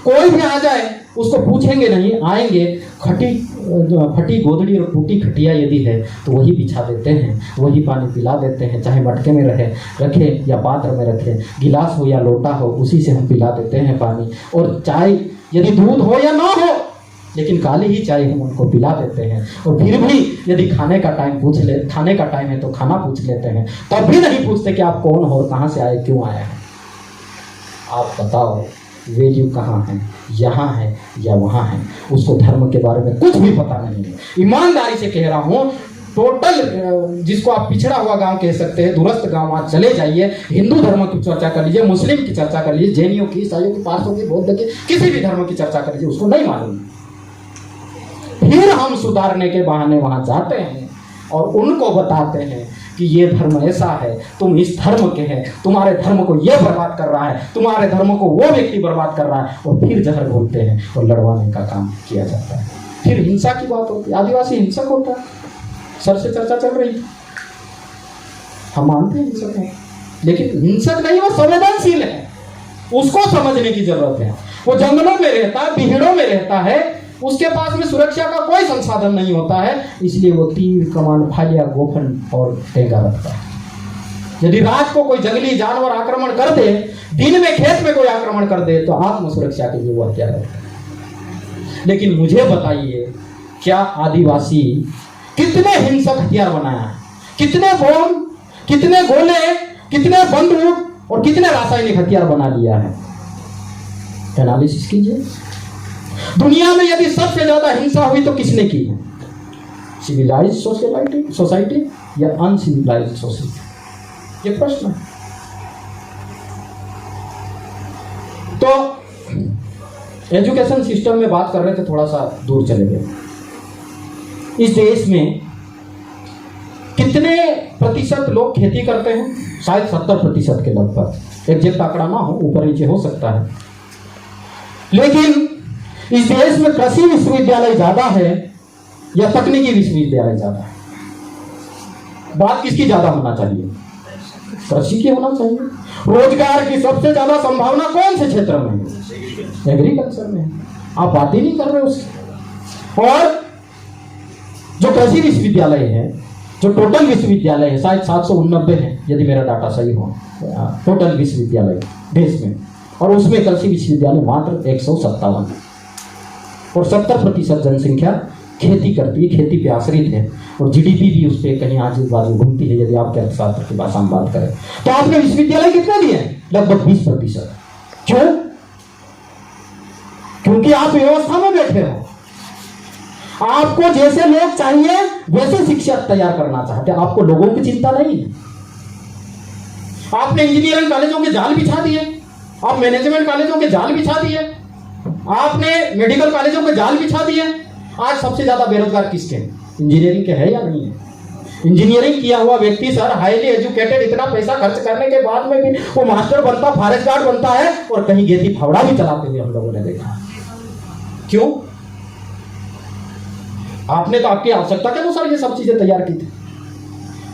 कोई भी आ जाए उसको पूछेंगे नहीं, आएंगे, फटी गोदड़ी और टूटी खटिया यदि है तो वही बिछा देते हैं, वही पानी पिला देते हैं, चाहे मटके में रखे या पात्र में रखे, गिलास हो या लोटा हो, उसी से हम पिला देते हैं पानी। और चाय यदि दूध हो या ना हो, लेकिन काली ही चाय हम उनको पिला देते हैं। और फिर भी यदि खाने का टाइम है तो खाना पूछ लेते हैं, तब भी नहीं पूछते कि आप कौन हो, कहाँ से आए, क्यों आए हैं। आप बताओ, वैल्यू कहाँ है, यहाँ है या वहाँ है? उसको धर्म के बारे में कुछ भी पता नहीं है। ईमानदारी से कह रहा हूँ, टोटल जिसको आप पिछड़ा हुआ गांव कह सकते हैं, दूरस्थ गांव, आज चले जाइए, हिंदू धर्म की चर्चा कर लीजिए, मुस्लिम की चर्चा कर लीजिए, जैनियों की, ईसाइयों की, पारसों की, बौद्ध की, किसी भी धर्म की चर्चा कर लीजिए, उसको नहीं मालूम। फिर हम सुधारने के बहाने वहां जाते हैं और उनको बताते हैं कि ये धर्म ऐसा है, तुम इस धर्म के हैं, तुम्हारे धर्म को ये बर्बाद कर रहा है, तुम्हारे धर्म को वो व्यक्ति बर्बाद कर रहा है, और फिर जहर घोलते हैं और लड़वाने का काम किया जाता है। फिर हिंसा की बात होती है, आदिवासी हिंसक होता है, सर से चर्चा चल रही, हम मानते हैं हिंसक है, लेकिन हिंसक नहीं, वो संवेदनशील है, उसको समझने की जरूरत है। वो जंगलों में रहता है, बिहड़ों में रहता है, उसके पास में सुरक्षा का कोई संसाधन नहीं होता है, इसलिए वो तीर, कमान, फालिया, गोफन और टेंगा रखता है। यदि रात को कोई जंगली जानवर आक्रमण कर दे, दिन में खेत में कोई आक्रमण कर दे, तो आत्म सुरक्षा के लिए वो हथियार रखता है। लेकिन मुझे बताइए, क्या आदिवासी कितने हिंसक हथियार बनाया है? कितने बम, कितने गोले, कितने बंदूक और कितने रासायनिक हथियार बना लिया है? एनालिसिस कीजिए। दुनिया में यदि सबसे ज्यादा हिंसा हुई तो किसने की है? सिविलाइज्ड सोसाइटी या अनसिविलाइज्ड सोसाइटी? ये प्रश्न है। तो एजुकेशन सिस्टम में बात कर रहे थे, थोड़ा सा दूर चले गए। इस देश में कितने प्रतिशत लोग खेती करते हैं? शायद 70% के लगभग, एग्जैक्ट आंकड़ा ना हो, ऊपर नीचे हो सकता है। लेकिन इस देश में कृषि विश्वविद्यालय ज्यादा है या तकनीकी विश्वविद्यालय ज्यादा है? बात किसकी ज्यादा होना चाहिए? कृषि की होना चाहिए। रोजगार की सबसे ज्यादा संभावना कौन से क्षेत्र में है? एग्रीकल्चर में है। आप बात ही नहीं कर रहे उसकी। और जो कृषि विश्वविद्यालय है, जो टोटल विश्वविद्यालय है, शायद 789 है यदि मेरा डाटा सही हो, टोटल विश्वविद्यालय देश में, और उसमें कृषि विश्वविद्यालय मात्र 157 है। और 70% जनसंख्या खेती करती है, खेती पे आश्रित है, और जीडीपी भी उस पर कहीं आजू बाजू घूमती है। यदि आपके अर्थशास्त्र की भाषा में बात करें तो आपने विश्वविद्यालय कितने दिए हैं? लगभग 20%। क्यों? क्योंकि आप व्यवस्था में बैठे हो। आपको जैसे लोग चाहिए वैसे शिक्षक तैयार करना चाहते हैं, आपको लोगों की चिंता नहीं है। आपने इंजीनियरिंग कॉलेजों के जाल बिछा दिए, आप मैनेजमेंट कॉलेजों के जाल बिछा दिए, आपने मेडिकल कॉलेजों के जाल बिछा दिए। आज सबसे ज्यादा बेरोजगार किसके? इंजीनियरिंग के है या नहीं है? इंजीनियरिंग किया हुआ व्यक्ति सर, हाईली एजुकेटेड, इतना पैसा खर्च करने के बाद में भी वो मास्टर बनता, फॉरेस्ट गार्ड बनता है, और कहीं गेती फावड़ा भी चलाते हुए हम लोगों ने देखा। क्यों? आपने तो आपकी आवश्यकता के अनुसार ये सब चीजें तैयार की थी।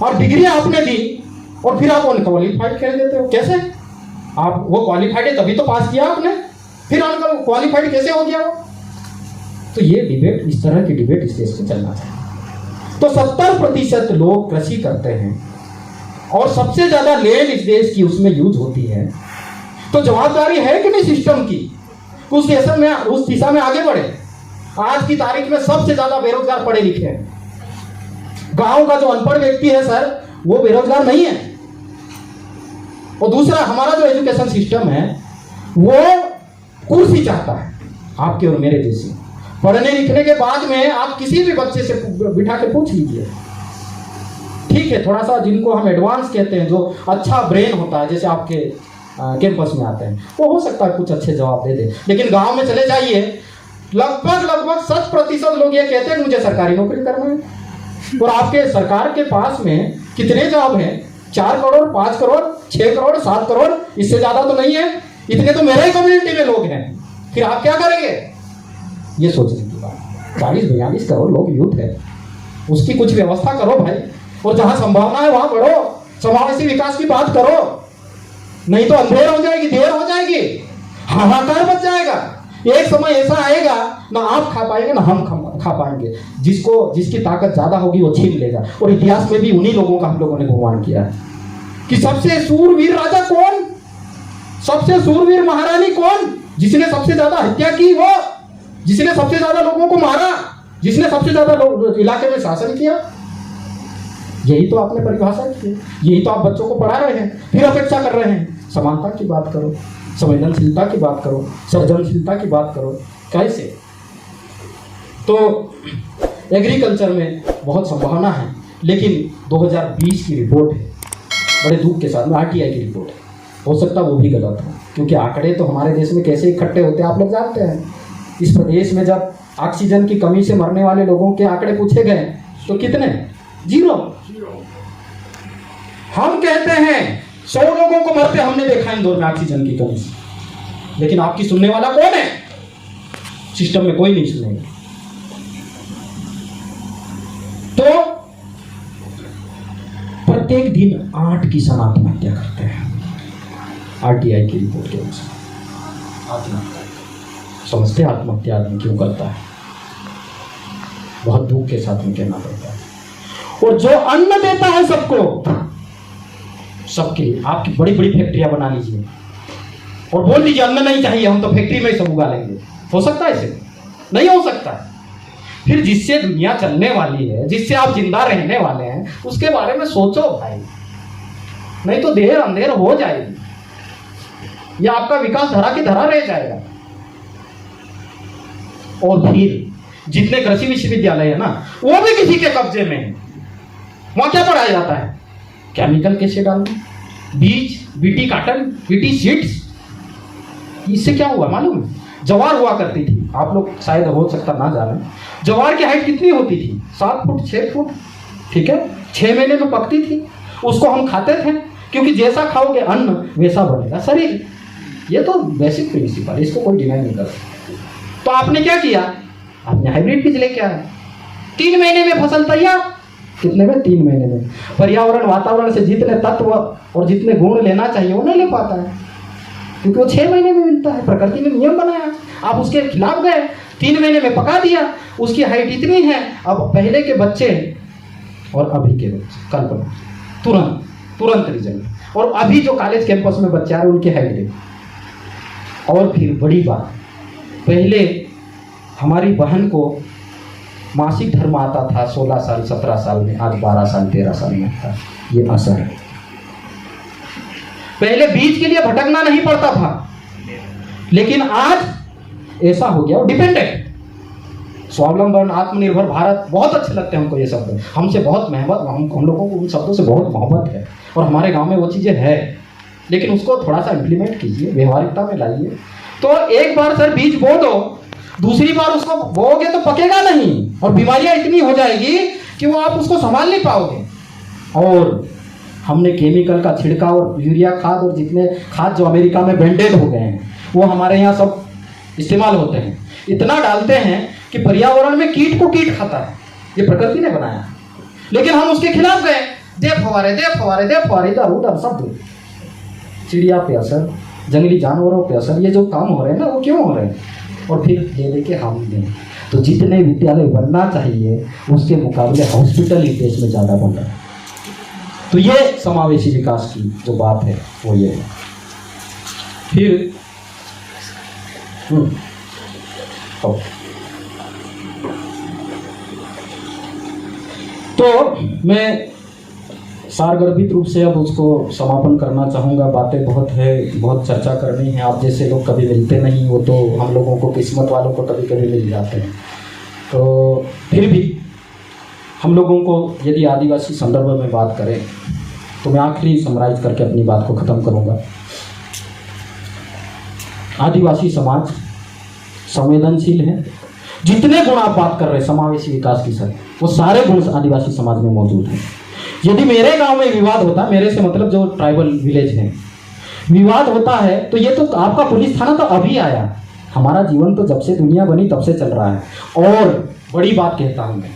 और डिग्री आपने दी और फिर आप अनक्वालिफाइड कह देते हो। कैसे? आप वो क्वालिफाइड है तभी तो पास किया आपने, फिर अनक्वालिफाइड कैसे हो गया वो? तो ये डिबेट, इस तरह की डिबेट इस देश में चलना चाहिए। तो 70% लोग कृषि करते हैं और सबसे ज्यादा लैंड इस देश की उसमें यूज होती है। तो जवाबदारी है कि नहीं सिस्टम की उस देश में, उस दिशा में आगे बढ़े। आज की तारीख में सबसे ज्यादा बेरोजगार पढ़े लिखे हैं। गांव का जो अनपढ़ व्यक्ति है सर, वो बेरोजगार नहीं है। और दूसरा, हमारा जो एजुकेशन सिस्टम है वो कुर्सी चाहता है आपके और मेरे जैसी। पढ़ने लिखने के बाद में आप किसी भी बच्चे से बिठा के पूछ लीजिए, ठीक है, थोड़ा सा जिनको हम एडवांस कहते हैं, जो अच्छा ब्रेन होता है, जैसे आपके कैंपस में आते हैं, वो हो सकता है कुछ अच्छे जवाब दे दे। लेकिन गांव में चले जाइए, लगभग 60% लोग ये कहते हैं मुझे सरकारी नौकरी करना है। और आपके सरकार के पास में कितने जॉब हैं? 4 करोड़, 5 करोड़, 6 करोड़, 7 करोड़, इससे ज्यादा तो नहीं है। इतने तो मेरे ही कम्युनिटी में लोग हैं, फिर आप क्या करेंगे? ये सोचने की बात। 40-42 करोड़ लोग यूथ है, उसकी कुछ व्यवस्था करो भाई, और जहां संभावना है वहां बढ़ो, समावेशी विकास की बात करो। नहीं तो अंधेर हो जाएगी, देर हो जाएगी, हाहाकार मच जाएगा। एक समय ऐसा आएगा ना आप खा पाएंगे ना हम खा पाएंगे। जिसकी ताकत ज्यादा होगी वो छीन लेगा। और इतिहास में भी उन्हीं लोगों का हम लोगों ने गुमान किया है कि सबसे सूरवीर राजा कौन, सबसे सूरवीर महारानी कौन, जिसने सबसे ज्यादा हत्या की, वो जिसने सबसे ज्यादा लोगों को मारा, जिसने सबसे ज्यादा इलाके में शासन किया। यही तो आपने परिभाषा की है, यही तो आप बच्चों को पढ़ा रहे हैं। फिर अपेक्षा कर रहे हैं समानता की बात करो, संवेदनशीलता की बात करो, सृजनशीलता की बात करो। कैसे? तो एग्रीकल्चर में बहुत संभावना है, लेकिन 2020 की रिपोर्ट है, बड़े दुख के साथ में आरटीआई की रिपोर्ट है, हो सकता है वो भी गलत हो, क्योंकि आंकड़े तो हमारे देश में कैसे इकट्ठे होते हैं आप लोग जानते हैं। इस प्रदेश में जब ऑक्सीजन की कमी से मरने वाले लोगों के आंकड़े पूछे गए तो कितने? 0। हम कहते हैं 100 लोगों को मरते हमने देखा इंदौर में ऑक्सीजन की कमी से, लेकिन आपकी सुनने वाला कौन है? सिस्टम में कोई नहीं सुनेगा। तो प्रत्येक दिन 8 किसान आत्महत्या करते हैं आरटीआई की रिपोर्ट के अनुसार। आत्महत्या, समझते आत्महत्या आदमी क्यों करता है? बहुत दुख के साथ में कहना पड़ता है। और जो अन्न देता है सबके लिए, आपकी बड़ी बड़ी फैक्ट्रियां बना लीजिए और बोल दीजिए अन्न नहीं चाहिए, हम तो फैक्ट्री में ही सब उगा लेंगे। हो सकता है? इसे नहीं हो सकता है। फिर जिससे दुनिया चलने वाली है, जिससे आप जिंदा रहने वाले हैं, उसके बारे में सोचो भाई, नहीं तो देर अंधेर हो जाएगी या आपका विकास धरा की धरा रह जाएगा। और फिर जितने कृषि विश्वविद्यालय है ना, वो भी किसी के कब्जे में है। वहां क्या पढ़ाया जाता है? केमिकल कैसे डालना, बीज, बीटी काटन, बीटी सीड्स। इससे क्या हुआ मालूम है? ज्वार हुआ करती थी, आप लोग शायद हो सकता ना जाने, ज्वार की हाइट कितनी होती थी? 7 फुट 6 फुट, ठीक है, 6 महीने में पकती थी। उसको हम खाते थे, क्योंकि जैसा खाओगे अन्न वैसा बनेगा शरीर। ये तो बेसिक प्रिंसिपल, इसको कोई डिनाई नहीं कर सकता। तो आपने क्या किया? आपने हाइब्रिड बीज लेके आया, 3 महीने में फसल तैयार। कितने में? 3 महीने में। पर्यावरण, वातावरण से जितने तत्व और जितने गुण लेना चाहिए वो नहीं ले पाता है, क्योंकि वो 6 महीने में मिलता है। प्रकृति ने नियम बनाया, आप उसके खिलाफ गए, 3 महीने में पका दिया। उसकी हाइट इतनी है, अब पहले के बच्चे और अभी के बच्चे, कल्पना, तुरंत रिजल्ट। और अभी जो कॉलेज कैंपस में बच्चे आ रहे उनकी हाइट देखो। और फिर बड़ी बात, पहले हमारी बहन को मासिक धर्म आता था 16 साल 17 साल में, आज 12 साल 13 साल में आता है। ये असर है। पहले बीज के लिए भटकना नहीं पड़ता था, लेकिन आज ऐसा हो गया। डिपेंडेंट, स्वावलंबन, आत्मनिर्भर भारत, बहुत अच्छे लगते हैं हमको ये शब्द। हमसे बहुत मोहब्बत, हम लोगों को उन शब्दों से बहुत मोहब्बत है, और हमारे गांव में वो चीजें है। लेकिन उसको थोड़ा सा इम्प्लीमेंट कीजिए, व्यवहारिकता में लाइए। तो एक बार सर बीज बो दो, दूसरी बार उसको बोओगे तो पकेगा नहीं, और बीमारियां इतनी हो जाएगी कि वो आप उसको संभाल नहीं पाओगे। और हमने केमिकल का छिड़काव और यूरिया खाद और जितने खाद जो अमेरिका में ब्रांडेड हो गए हैं, वो हमारे यहाँ सब इस्तेमाल होते हैं। इतना डालते हैं कि पर्यावरण में कीट को कीट खाता है। ये प्रकृति ने बनाया, लेकिन हम उसके खिलाफ गए। दे फवारे दे फवारे दे फवारे, इधर उधर सब दो। चिड़िया पे असर, जंगली जानवरों पे असर, ये जो काम हो रहे हैं ना वो क्यों हो रहे हैं? और फिर ले लेके हम दें। तो जितने विद्यालय बनना चाहिए उसके मुकाबले हॉस्पिटल इस देश में ज़्यादा बन रहा है। तो ये समावेशी विकास की जो बात है वो ये है। फिर तो मैं सारगर्भित रूप से अब उसको समापन करना चाहूँगा। बातें बहुत है, बहुत चर्चा करनी है। आप जैसे लोग कभी मिलते नहीं, वो तो हम लोगों को, किस्मत वालों को कभी कभी मिल जाते हैं। तो फिर भी हम लोगों को यदि आदिवासी संदर्भ में बात करें तो मैं आखिरी समराइज करके अपनी बात को ख़त्म करूँगा। आदिवासी समाज संवेदनशील है। जितने गुण आप बात कर रहे हैं समावेशी विकास की सर, वो सारे गुण आदिवासी समाज में मौजूद हैं। यदि मेरे गांव में विवाद होता, मेरे से मतलब जो ट्राइबल विलेज है, विवाद होता है तो ये तो आपका पुलिस थाना तो अभी आया। हमारा जीवन तो जब से दुनिया बनी तब से चल रहा है। और बड़ी बात कहता हूं मैं,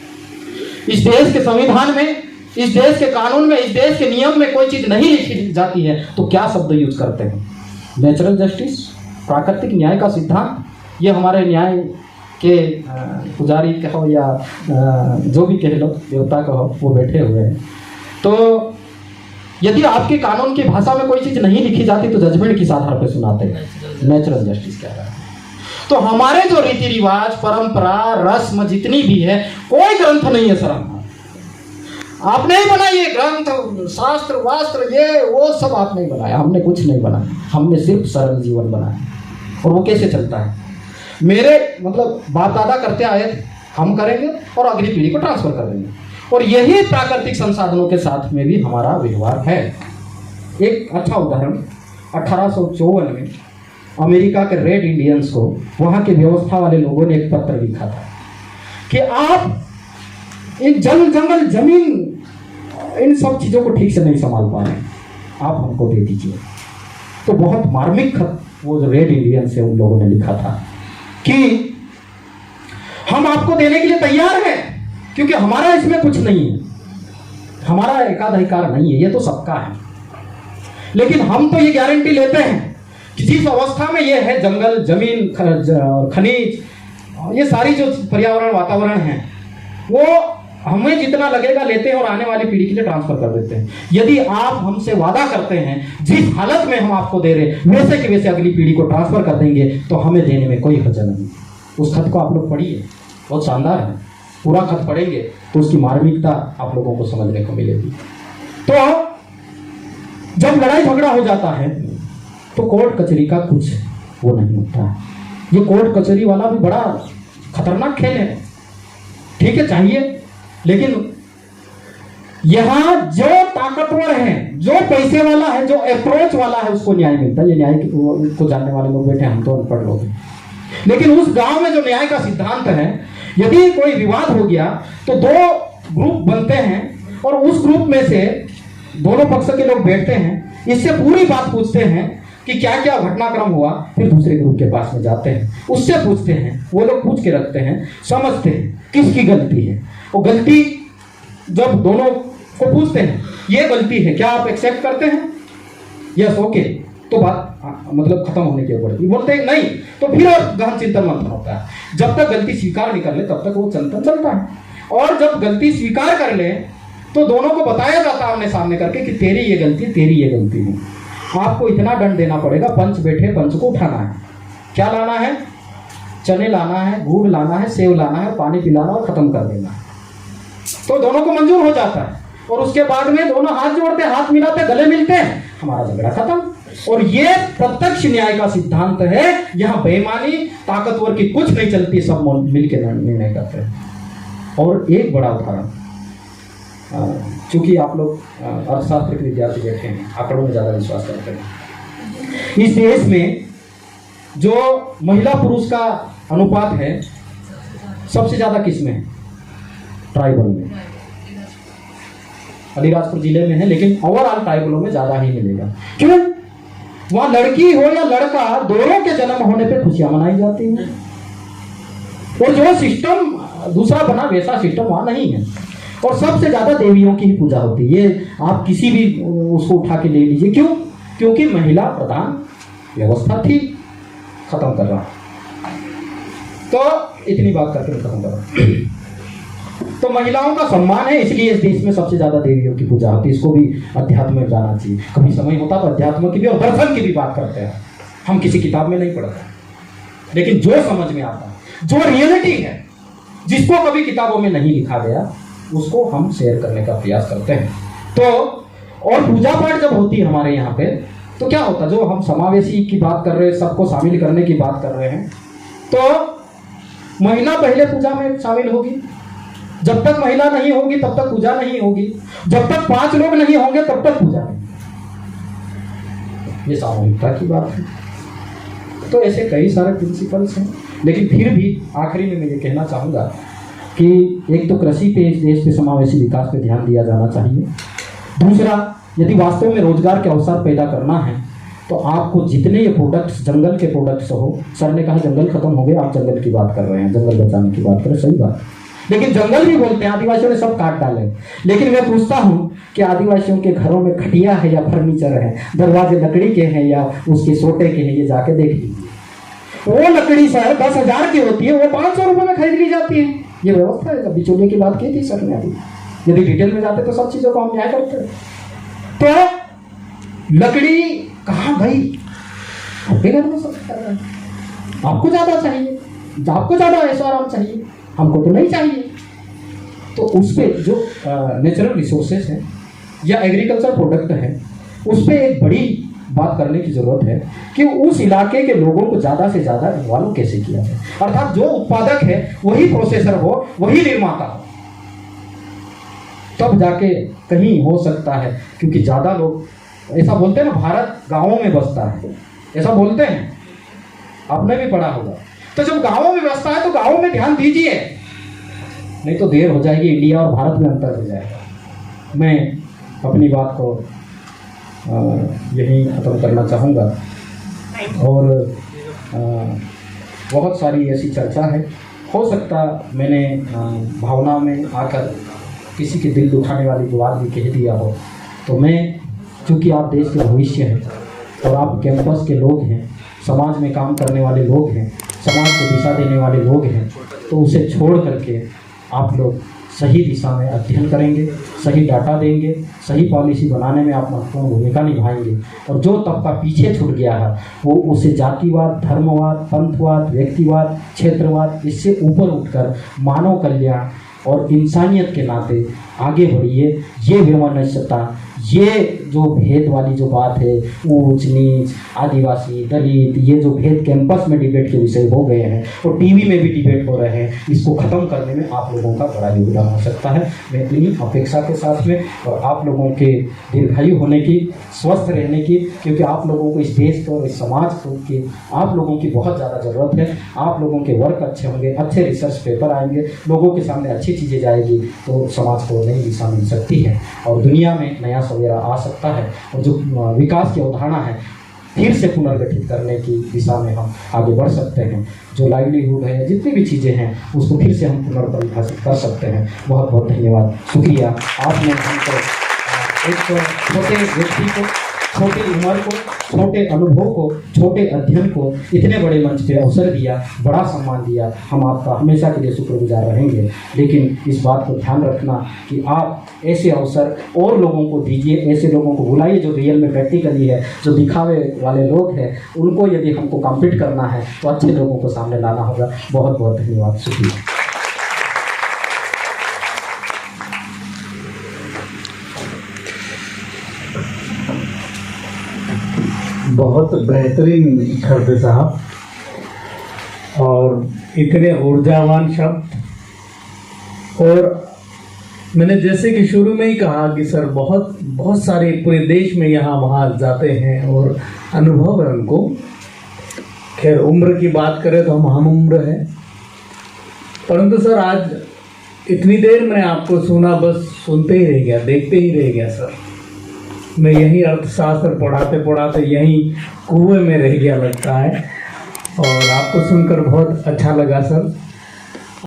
इस देश के संविधान में, इस देश के कानून में, इस देश के नियम में कोई चीज नहीं लिखी जाती है तो क्या शब्द यूज करते हैं? नेचुरल जस्टिस, प्राकृतिक न्याय का सिद्धांत। ये हमारे न्याय के पुजारी कहो या जो भी कह लो, देवता कहो, वो बैठे हुए हैं। तो यदि आपके कानून की भाषा में कोई चीज नहीं लिखी जाती तो जजमेंट किस आधार पर सुनाते हैं? नेचुरल जस्टिस कह रहा है। तो हमारे जो रीति रिवाज, परंपरा, रस्म जितनी भी है, कोई ग्रंथ नहीं है सर। आपने ही बनाई ये ग्रंथ, शास्त्र वास्त्र, ये वो सब आपने ही बनाया, हमने कुछ नहीं बनाया। हमने सिर्फ सरल जीवन बनाया। और वो कैसे चलता है? मेरे मतलब बाप दादा करते आए थे, हम करेंगे और अगली पीढ़ी को ट्रांसफर कर देंगे। और यही प्राकृतिक संसाधनों के साथ में भी हमारा व्यवहार है। एक अच्छा उदाहरण, 1854 में अमेरिका के रेड इंडियंस को वहाँ के व्यवस्था वाले लोगों ने एक पत्र लिखा था कि आप इन जंगल जमीन इन सब चीज़ों को ठीक से नहीं संभाल पा रहे, आप हमको दे दीजिए। तो बहुत मार्मिक खत वो जो रेड इंडियंस है उन लोगों ने लिखा था कि हम आपको देने के लिए तैयार हैं, क्योंकि हमारा इसमें कुछ नहीं है, हमारा एकाधिकार नहीं है, ये तो सबका है। लेकिन हम तो ये गारंटी लेते हैं कि जिस अवस्था में ये है, जंगल जमीन खनिज, ये सारी जो पर्यावरण वातावरण है, वो हमें जितना लगेगा लेते हैं और आने वाली पीढ़ी के लिए ट्रांसफर कर देते हैं। यदि आप हमसे वादा करते हैं जिस हालत में हम आपको दे रहे वैसे कि वैसे अगली पीढ़ी को ट्रांसफर कर देंगे, तो हमें देने में कोई हर्ज नहीं। उस खत को आप लोग पढ़िए, बहुत शानदार है। पूरा खत पढ़ेंगे तो उसकी मार्मिकता आप लोगों को समझने को मिलेगी। तो जब लड़ाई झगड़ा हो जाता है तो कोर्ट कचहरी का कुछ वो नहीं होता है। ये कोर्ट कचहरी वाला भी बड़ा खतरनाक खेल है, ठीक है, चाहिए। लेकिन यहां जो ताकतवर है, जो पैसे वाला है, जो अप्रोच वाला है, उसको न्याय मिलता है। ये न्याय को जानने वाले लोग बैठे, हम तो अनपढ़ लोग हैं। लेकिन उस गांव में जो न्याय का सिद्धांत है, यदि कोई विवाद हो गया तो दो ग्रुप बनते हैं और उस ग्रुप में से दोनों पक्ष के लोग बैठते हैं, इससे पूरी बात पूछते हैं कि क्या क्या घटनाक्रम हुआ, फिर दूसरे ग्रुप के पास में जाते हैं, उससे पूछते हैं, वो लोग पूछ के रखते हैं, समझते हैं किसकी गलती है। वो गलती जब दोनों को पूछते हैं ये गलती है, क्या आप एक्सेप्ट करते हैं? यस, ओके, तो बात मतलब खत्म होने की पड़ती। बोलते हैं नहीं, तो फिर और गहन चिंतन मंथन होता है। जब तक गलती स्वीकार नहीं कर ले तब तक वो चिंतन चलता है। और जब गलती स्वीकार कर ले तो दोनों को बताया जाता है आमने सामने करके कि तेरी ये गलती, तेरी ये गलती है, आपको इतना दंड देना पड़ेगा। पंच बैठे, पंच को उठाना है। क्या लाना है? चने लाना है, गुड़ लाना है, सेव लाना है, पानी पिलाना और खत्म कर देना है। तो दोनों को मंजूर हो जाता है और उसके बाद में दोनों हाथ जोड़ते, हाथ मिलाते, गले मिलते हैं, हमारा झगड़ा खत्म। और ये प्रत्यक्ष न्याय का सिद्धांत है। यहाँ बेईमानी, ताकतवर की कुछ नहीं चलती, सब मिलकर निर्णय करते हैं। और एक बड़ा उदाहरण, चूंकि आप लोग अर्थशास्त्र के विद्यार्थी बैठे हैं, आंकड़ों में ज्यादा विश्वास करते हैं। इस देश में जो महिला पुरुष का अनुपात है सबसे ज्यादा किस में है? ट्राइबल में। अलीराजपुर जिले में है, लेकिन ओवरऑल ट्राइबलों में ज्यादा ही मिलेगा। क्यों? वहां लड़की हो या लड़का, दोनों के जन्म होने पे खुशियां मनाई जाती हैं। और जो सिस्टम दूसरा बना वैसा सिस्टम वहां नहीं है। और सबसे ज़्यादा देवियों की ही पूजा होती है। ये आप किसी भी उसको उठा के ले लीजिए, क्यों? क्योंकि महिला प्रधान व्यवस्था थी। खत्म कर रहा हूं, तो इतनी बात करके मैं खत्म कर रहा हूं। तो महिलाओं का सम्मान है, इसलिए इस देश में सबसे ज्यादा देवियों की पूजा होती है। इसको भी अध्यात्म में जाना चाहिए। कभी समय होता तो अध्यात्म की भी और दर्शन की भी बात करते हैं। हम किसी किताब में नहीं पढ़ते, लेकिन जो समझ में आता है, जो रियलिटी है, जिसको कभी किताबों में नहीं लिखा गया, उसको हम शेयर करने का प्रयास करते हैं। तो और पूजा पाठ जब होती है हमारे यहाँ पे, तो क्या होता है, जो हम समावेशी की बात कर रहे हैं, सबको शामिल करने की बात कर रहे हैं, तो महिला पहले पूजा में शामिल होगी। जब तक महिला नहीं होगी तब तक पूजा नहीं होगी। जब तक 5 लोग नहीं होंगे तब तक पूजा नहीं। ये सामूहिकता की बात है। तो ऐसे कई सारे प्रिंसिपल्स हैं, लेकिन फिर भी आखिरी में मैं ये कहना चाहूँगा कि एक तो कृषि पे, इस देश के समावेशी विकास पे ध्यान दिया जाना चाहिए। दूसरा, यदि वास्तव में रोजगार के अवसर पैदा करना है तो आपको जितने ये प्रोडक्ट्स, जंगल के प्रोडक्ट्स हो, सर ने कहा जंगल खत्म हो गए, आप जंगल की बात कर रहे हैं, जंगल बचाने की बात कर रहे हैं, सही बात। लेकिन जंगल भी बोलते हैं, आदिवासियों ने सब काट डाले। लेकिन मैं पूछता हूं कि आदिवासियों के घरों में खटिया है या फर्नीचर है, दरवाजे लकड़ी के हैं या उसके सोटे के हैं, ये जाके देख लीजिए। वो लकड़ी सर 10,000 की होती है, वो 500 रुपए में खरीद ली जाती है। ये व्यवस्था है। जब बिचौलिए की बात की थी सर ने अभी, यदि डिटेल में जाते तो सब चीजों को हम न्याय करते। तो लकड़ी कहाँ भाई, आपके घर में सब कर रहे हैं, आपको ज्यादा चाहिए, आपको ज्यादा ऐसा आराम चाहिए, हमको तो नहीं चाहिए। तो उस पर जो नेचुरल रिसोर्सेज हैं या एग्रीकल्चर प्रोडक्ट है, उस पर एक बड़ी बात करने की जरूरत है कि उस इलाके के लोगों को ज्यादा से ज्यादा इन्वॉल्व कैसे किया जाए। अर्थात जो उत्पादक है वही प्रोसेसर हो, वही निर्माता हो, तब जाके कहीं हो सकता है। क्योंकि ज्यादा लोग ऐसा बोलते हैं ना, भारत गांवों में बसता है, ऐसा बोलते हैं, आपने भी पढ़ा होगा। तो जब गांवों में बसता है तो गांवों में ध्यान दीजिए, नहीं तो देर हो जाएगी, इंडिया और भारत में अंतर हो जाएगा। मैं अपनी बात को यहीं ख़त्म करना चाहूँगा। और बहुत सारी ऐसी चर्चा है, हो सकता मैंने भावना में आकर किसी के दिल दुखाने वाली बात भी कह दिया हो। तो मैं, चूँकि आप देश के भविष्य हैं और आप कैंपस के लोग हैं, समाज में काम करने वाले लोग हैं, समाज को दिशा देने वाले लोग हैं, तो उसे छोड़ करके आप लोग सही दिशा में अध्ययन करेंगे, सही डाटा देंगे, सही पॉलिसी बनाने में आप महत्वपूर्ण भूमिका निभाएंगे। और जो तबका पीछे छूट गया है वो उसे जातिवाद, धर्मवाद, पंथवाद, व्यक्तिवाद, क्षेत्रवाद, इससे ऊपर उठकर मानव कल्याण और इंसानियत के नाते आगे बढ़िए। ये वैमनस्यता, ये जो भेद वाली जो बात है, ऊंच नीच, आदिवासी, दलित, ये जो भेद कैंपस में डिबेट के विषय हो गए हैं और टीवी में भी डिबेट हो रहे हैं, इसको ख़त्म करने में आप लोगों का बड़ा योगदान हो सकता है। मैं इन्हीं अपेक्षा के साथ में, और आप लोगों के दीर्घायु होने की, स्वस्थ रहने की, क्योंकि आप लोगों को इस देश को और इस समाज को की आप लोगों की बहुत ज़्यादा ज़रूरत है। आप लोगों के वर्क अच्छे होंगे, अच्छे रिसर्च पेपर आएंगे, लोगों के सामने अच्छी चीज़ें जाएगी, तो समाज को नई दिशा मिल सकती है और दुनिया में नया सवेरा आ सकता है। और जो विकास की अवधारणा है, फिर से पुनर्गठित करने की दिशा में हम आगे बढ़ सकते हैं। जो लाइवलीहुड है, जितनी भी चीज़ें हैं, उसको फिर से हम पुनर्परिभाषित कर सकते हैं। बहुत बहुत धन्यवाद, शुक्रिया। आपने हमको एक छोटे व्यक्ति को, छोटी उम्र को, छोटे अनुभव को, छोटे अध्ययन को इतने बड़े मंच पे अवसर दिया, बड़ा सम्मान दिया। हम आपका हमेशा के लिए शुक्रगुजार रहेंगे। लेकिन इस बात को ध्यान रखना कि आप ऐसे अवसर और लोगों को दीजिए, ऐसे लोगों को बुलाइए जो रियल में प्रैक्टिकली है, जो दिखावे वाले लोग हैं, उनको यदि हमको कॉम्पीट करना है तो अच्छे लोगों को सामने लाना होगा। बहुत बहुत धन्यवाद, शुक्रिया। बहुत बेहतरीन खरदे साहब, और इतने ऊर्जावान शब्द। और मैंने जैसे कि शुरू में ही कहा कि सर बहुत सारे पूरे देश में यहाँ वहाँ जाते हैं और अनुभव है उनको। खैर उम्र की बात करें तो हम उम्र है, परंतु सर आज इतनी देर मैंने आपको सुना, बस सुनते ही रह गया, देखते ही रह गया सर। मैं यही अर्थशास्त्र पढ़ाते पढ़ाते यहीं कुएं में रह गया लगता है। और आपको सुनकर बहुत अच्छा लगा सर।